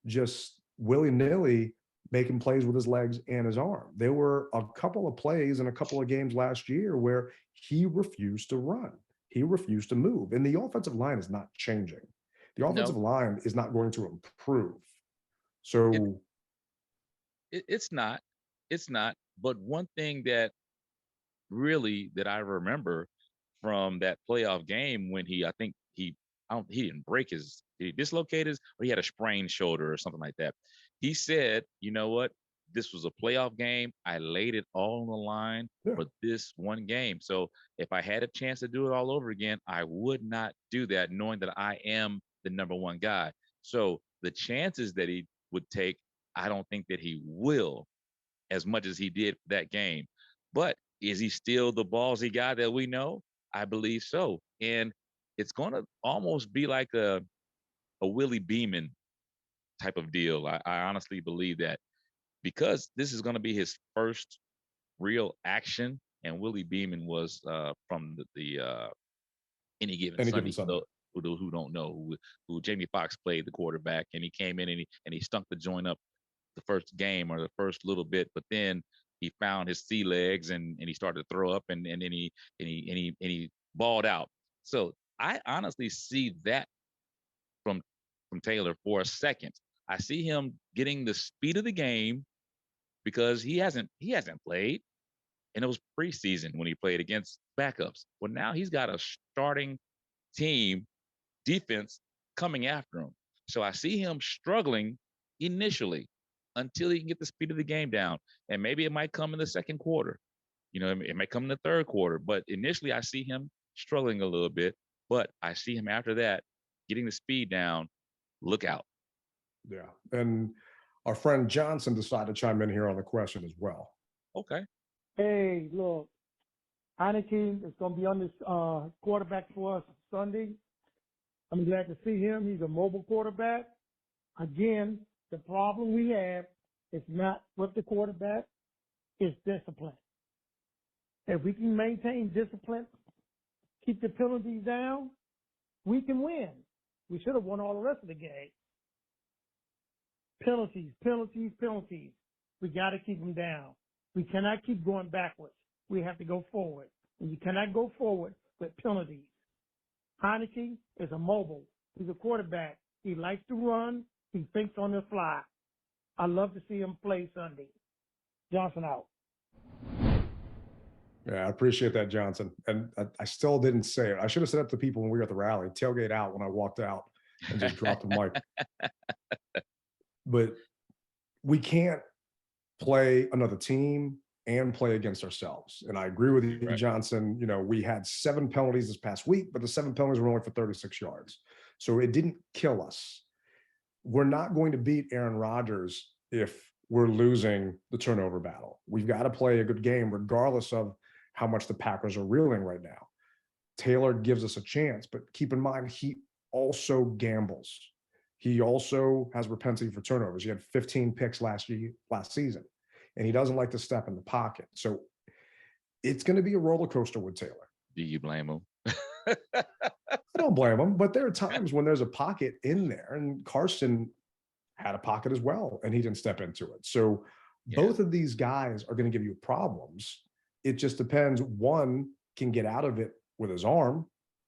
just willy-nilly making plays with his legs and his arm. There were a couple of plays in a couple of games last year where he refused to run. He refused to move. And the offensive line is not changing. The offensive line is not going to improve. So it's not. It's not. But one thing that really that I remember from that playoff game when I think he didn't break his, did he dislocate his, or he had a sprained shoulder or something like that. He said, you know what? This was a playoff game. I laid it all on the line for this one game. So if I had a chance to do it all over again, I would not do that, knowing that I am the number 1 guy. So the chances that he would take, I don't think that he will, as much as he did that game. But is he still the ballsy guy that we know? I believe so. And it's going to almost be like a Willie Beeman type of deal. I honestly believe that, because this is going to be his first real action. And Willie Beeman was from the Any Given Sunday. So, who don't know, who Jamie Foxx played the quarterback, and he came in and he stunk the joint up the first game or the first little bit, but then he found his sea legs and he started to throw up and then he balled out. So I honestly see that from Taylor for a second. I see him getting the speed of the game because he hasn't played, and it was preseason when he played against backups. Well, now he's got a starting team defense coming after him. So I see him struggling initially until he can get the speed of the game down. And maybe it might come in the second quarter. You know, it might come in the third quarter. But initially I see him struggling a little bit. But I see him after that getting the speed down. Look out. Yeah. And our friend Johnson decided to chime in here on the question as well. Okay. Hey, look, Heineke is going to be on this quarterback for us Sunday. I'm glad to see him. He's a mobile quarterback. Again, the problem we have is not with the quarterback, it's discipline. If we can maintain discipline, keep the penalties down, we can win. We should have won all the rest of the game. Penalties, penalties, penalties. We got to keep them down. We cannot keep going backwards. We have to go forward. And you cannot go forward with penalties. Heinicke is a mobile. He's a quarterback. He likes to run. He thinks on the fly. I love to see him play Sunday. Johnson out. Yeah, I appreciate that, Johnson. And I still didn't say it. I should have said it to people when we were at the rally. Tailgate out when I walked out and just dropped the mic. But we can't play another team and play against ourselves. And I agree with you, right, Johnson. You know, we had 7 penalties this past week, but the 7 penalties were only for 36 yards. So it didn't kill us. We're not going to beat Aaron Rodgers if we're losing the turnover battle. We've got to play a good game regardless of how much the Packers are reeling right now. Taylor gives us a chance, but keep in mind, he also gambles. He also has propensity for turnovers. He had 15 picks last season, and he doesn't like to step in the pocket. So it's going to be a roller coaster with Taylor. Do you blame him? I don't blame him, but there are times when there's a pocket in there, and Carson had a pocket as well, and he didn't step into it. So both of these guys are going to give you problems. It just depends. One can get out of it with his arm.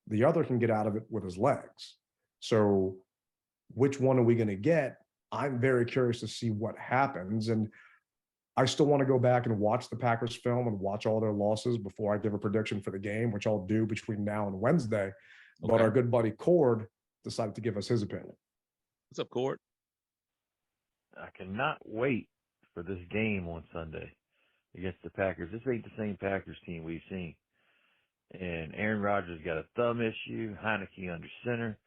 The other can get out of it with his legs. So which one are we going to get? I'm very curious to see what happens. And I still want to go back and watch the Packers film and watch all their losses before I give a prediction for the game, which I'll do between now and Wednesday. Okay. But our good buddy Cord decided to give us his opinion. What's up, Cord? I cannot wait for this game on Sunday against the Packers. This ain't the same Packers team we've seen. And Aaron Rodgers got a thumb issue, Heineke under center.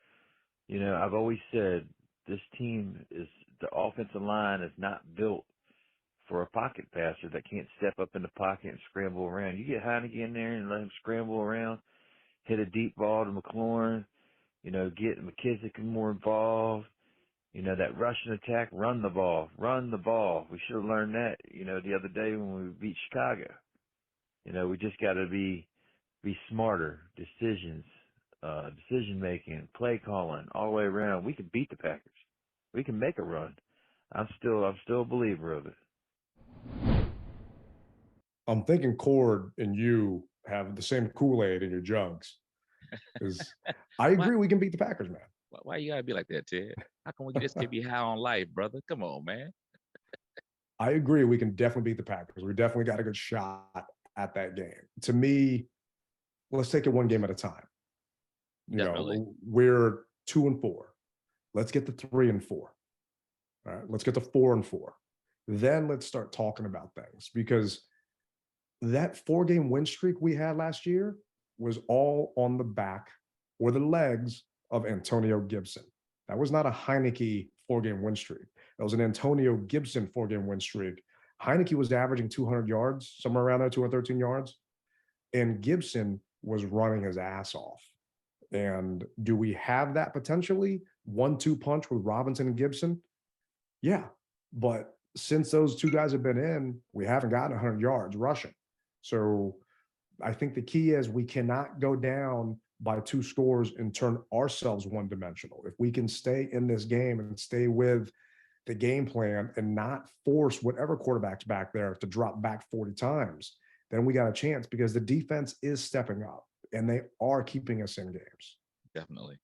You know, I've always said this team the offensive line is not built for a pocket passer that can't step up in the pocket and scramble around. You get Heineke in there and let him scramble around, hit a deep ball to McLaurin, you know, get McKissick more involved. You know, that Russian attack, run the ball. We should have learned that, you know, the other day when we beat Chicago. You know, we just got to be smarter, decision making, play calling, all the way around. We can beat the Packers. We can make a run. I'm still a believer of it. I'm thinking Cord and you have the same Kool-Aid in your jugs. Because I agree, we can beat the Packers, man. Why you gotta be like that, Ted? How can we get this kid be high on life, brother? Come on, man. I agree, we can definitely beat the Packers. We definitely got a good shot at that game. To me, let's take it one game at a time. You know, we're 2-4. Let's get to 3-4. All right, let's get to 4-4. Then let's start talking about things, because that 4-game win streak we had last year was all on the back or the legs of Antonio Gibson. That was not a Heineke 4-game win streak. That was an Antonio Gibson 4-game win streak. Heineke was averaging 200 yards, somewhere around there, 213 yards. And Gibson was running his ass off. And do we have that potentially? 1-2 punch with Robinson and Gibson? Yeah. But since those two guys have been in, we haven't gotten 100 yards rushing. So I think the key is we cannot go down by 2 scores and turn ourselves one-dimensional. If we can stay in this game and stay with the game plan and not force whatever quarterback's back there to drop back 40 times, then we got a chance, because the defense is stepping up and they are keeping us in games. Definitely.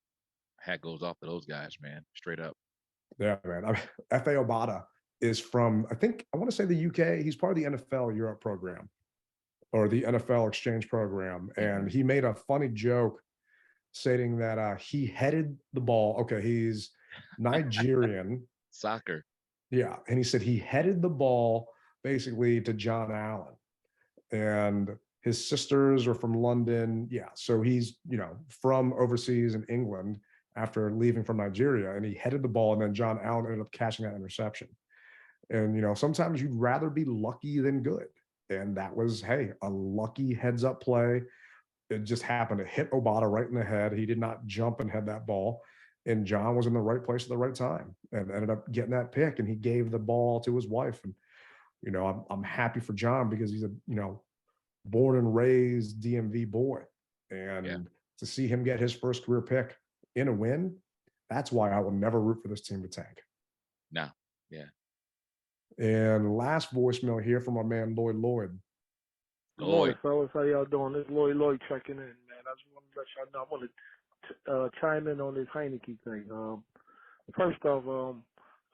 Hat goes off to those guys, man. Straight up. Yeah, man. I mean, F.A. Obata is from, I want to say the UK. He's part of the NFL Europe program or the NFL exchange program. And he made a funny joke stating that he headed the ball. Okay, he's Nigerian. Soccer. Yeah. And he said he headed the ball basically to John Allen. And his sisters are from London. Yeah. So he's, you know, from overseas in England after leaving from Nigeria. And he headed the ball, and then John Allen ended up catching that interception. And, you know, sometimes you'd rather be lucky than good. And that was, hey, a lucky heads up play. It just happened to hit Obata right in the head. He did not jump and head that ball. And John was in the right place at the right time and ended up getting that pick. And he gave the ball to his wife. And, you know, I'm happy for John, because he's a, you know, born and raised DMV boy. And to see him get his first career pick in a win, that's why I will never root for this team to tank. No. Yeah. And last voicemail here from our man Lloyd. Good morning, fellas. How y'all doing? This is Lloyd checking in, man. I just want to let y'all know. I want to chime in on this Heineke thing. First off,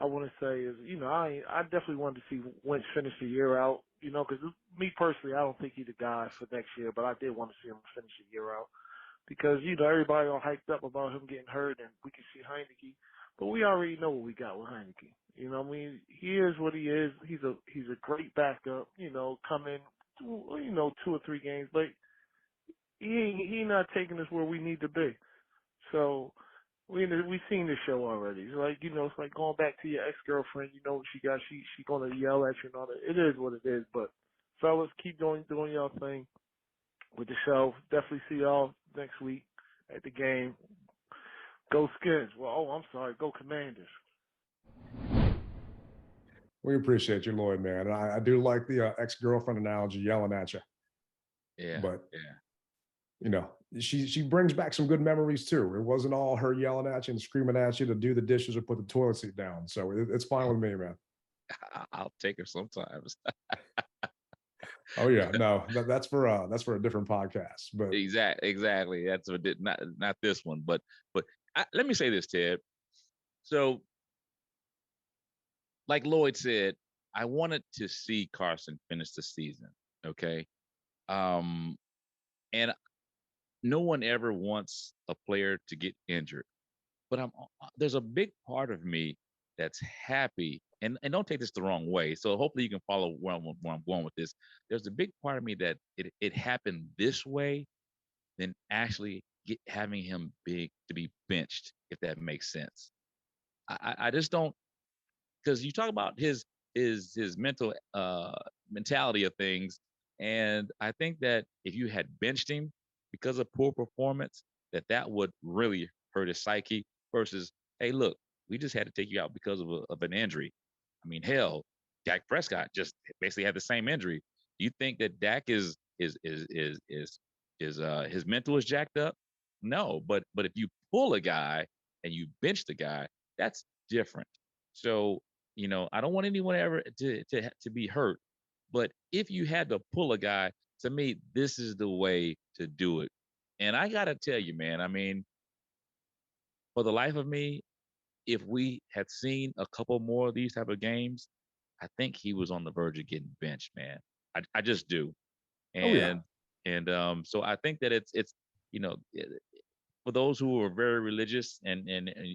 I want to say is, you know, I definitely wanted to see Wentz finish the year out, you know, because me personally, I don't think he's the guy for next year, but I did want to see him finish the year out, because, you know, everybody all hyped up about him getting hurt and we can see Heineke, but we already know what we got with Heineke. You know what I mean? He is what he is. He's a great backup, you know, coming, you know, 2 or 3 games, but he not taking us where we need to be. So we seen this show already. It's like, you know, it's like going back to your ex-girlfriend. You know what she got. She gonna yell at you and all that. It is what it is. But fellas, keep doing y'all thing with the show. Definitely see y'all next week at the game. Go Skins. Well, I'm sorry. Go Commanders. We appreciate you, Lloyd, man. And I do like the ex-girlfriend analogy, yelling at you. Yeah. But yeah. You know, she brings back some good memories too. It wasn't all her yelling at you and screaming at you to do the dishes or put the toilet seat down. So it's fine with me, man. I'll take her sometimes. Oh yeah, no, that's for a different podcast. But exactly. That's not this one. But let me say this, Ted. So, like Lloyd said, I wanted to see Carson finish the season. Okay, and no one ever wants a player to get injured. but there's a big part of me that's happy, and don't take this the wrong way. So hopefully you can follow where I'm going with this. There's a big part of me that it happened this way than actually having him to be benched, if that makes sense. I just don't, because you talk about his mental mentality of things, and I think that if you had benched him because of poor performance, that would really hurt his psyche. Versus, hey, look, we just had to take you out because of an injury. I mean, hell, Dak Prescott just basically had the same injury. Do you think that Dak is his mental is jacked up? No, but if you pull a guy and you bench the guy, that's different. So, I don't want anyone ever to be hurt. But if you had to pull a guy, to me, this is the way to do it. And I gotta tell you, man, I mean, for the life of me, if we had seen a couple more of these type of games, I think he was on the verge of getting benched, man. I just do. Oh yeah. And so I think that it's you know for those who are very religious, and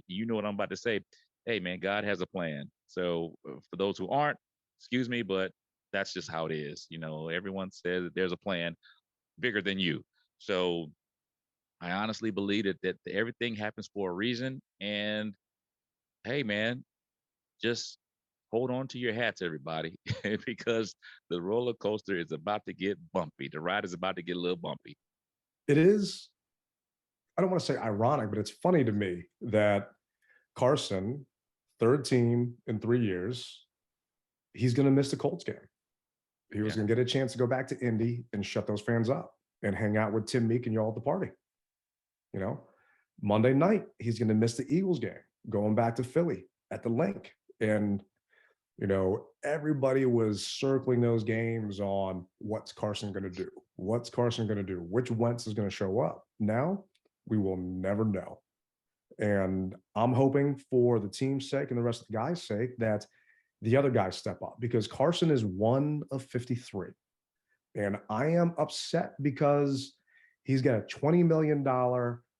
you know what I'm about to say, hey man, God has a plan. So for those who aren't, excuse me, but that's just how it is. Everyone says that there's a plan bigger than you. So I honestly believe that everything happens for a reason. And hey man, just hold on to your hats, everybody, because the roller coaster is about to get bumpy. The ride is about to get a little bumpy. It is, I don't want to say ironic, but it's funny to me that Carson, third team in 3 years, he's going to miss the Colts game. He was going to get a chance to go back to Indy and shut those fans up and hang out with Tim Meek and y'all at the party. Monday night, he's going to miss the Eagles game, going back to Philly at the Link. And, everybody was circling those games on what's Carson going to do? What's Carson going to do? Which Wentz is going to show up? Now, we will never know. And I'm hoping for the team's sake and the rest of the guys' sake that the other guys step up, because Carson is one of 53. And I am upset because he's got a $20 million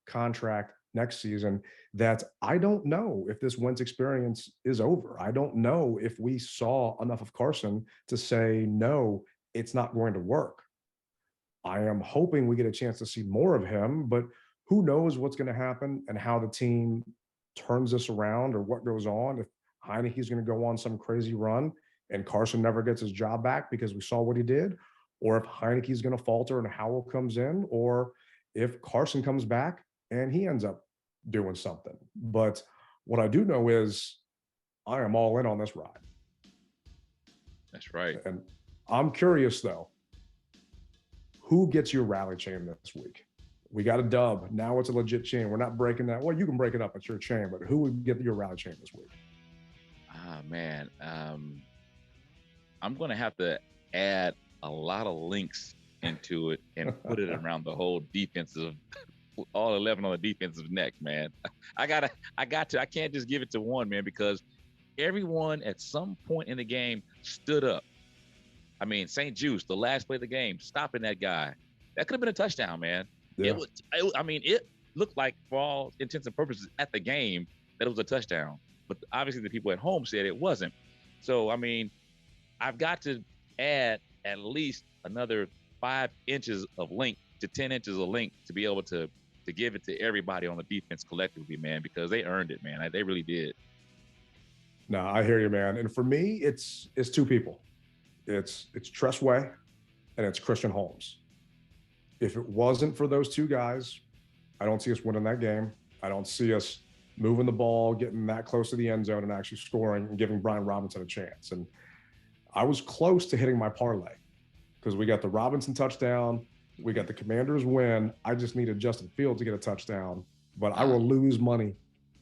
contract next season that I don't know if this Wentz experience is over. I don't know if we saw enough of Carson to say, no, it's not going to work. I am hoping we get a chance to see more of him, but who knows what's going to happen and how the team turns this around or what goes on. If Heinicke's going to go on some crazy run and Carson never gets his job back because we saw what he did, or if Heinicke's going to falter and Howell comes in, or if Carson comes back and he ends up doing something. But what I do know is I am all in on this ride. That's right. And I'm curious though, who gets your rally chain this week? We got a dub. Now it's a legit chain. We're not breaking that. Well, you can break it up. It's your chain, but who would get your rally chain this week? Ah, man. I'm going to have to add a lot of links into it and put it around the whole defensive, all 11 on the defensive neck, man. I can't just give it to one, man, because everyone at some point in the game stood up. I mean, St. Juice, the last play of the game, stopping that guy. That could have been a touchdown, man. Yeah. It looked like, for all intents and purposes at the game, that it was a touchdown. But obviously the people at home said it wasn't. So, I mean, I've got to add at least another 5 inches of length to 10 inches of length to be able to give it to everybody on the defense collectively, man, because they earned it, man. They really did. No, I hear you, man. And for me, it's two people. It's Tress Way and it's Christian Holmes. If it wasn't for those two guys, I don't see us winning that game. I don't see us moving the ball, getting that close to the end zone and actually scoring and giving Brian Robinson a chance. And I was close to hitting my parlay because we got the Robinson touchdown. We got the Commanders win. I just needed Justin Fields to get a touchdown, but I will lose money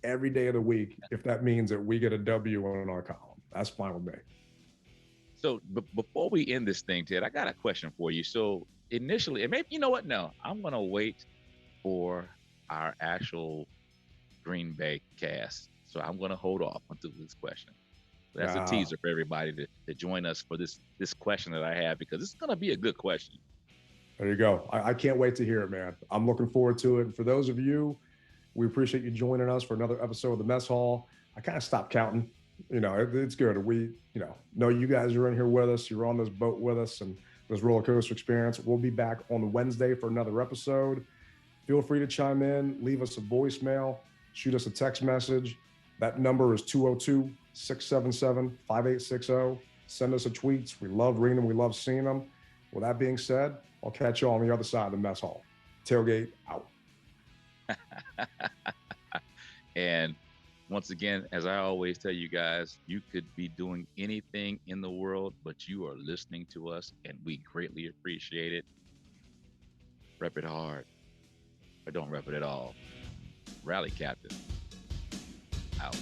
every day of the week if that means that we get a W on our column. That's fine with me. So before we end this thing, Ted, I got a question for you. So initially, and maybe, you know what? No, I'm going to wait for our actual Green Bay cast. So I'm going to hold off until this question. That's a teaser for everybody to join us for this question that I have, because it's going to be a good question. There you go. I can't wait to hear it, man. I'm looking forward to it. And for those of you We appreciate you joining us for another episode of the Mess Hall. I kind of stopped counting. It's good. We, know you guys are in here with us. You're on this boat with us and this roller coaster experience. We'll be back on Wednesday for another episode. Feel free to chime in, leave us a voicemail, shoot us a text message. That number is 202-677-5860. Send us a tweets. We love reading them. We love seeing them. With that being said, I'll catch you on the other side of the mess hall. Tailgate out. And once again, as I always tell you guys, you could be doing anything in the world, but you are listening to us, and we greatly appreciate it. Rep it hard, or don't rep it at all. Rally Captain out.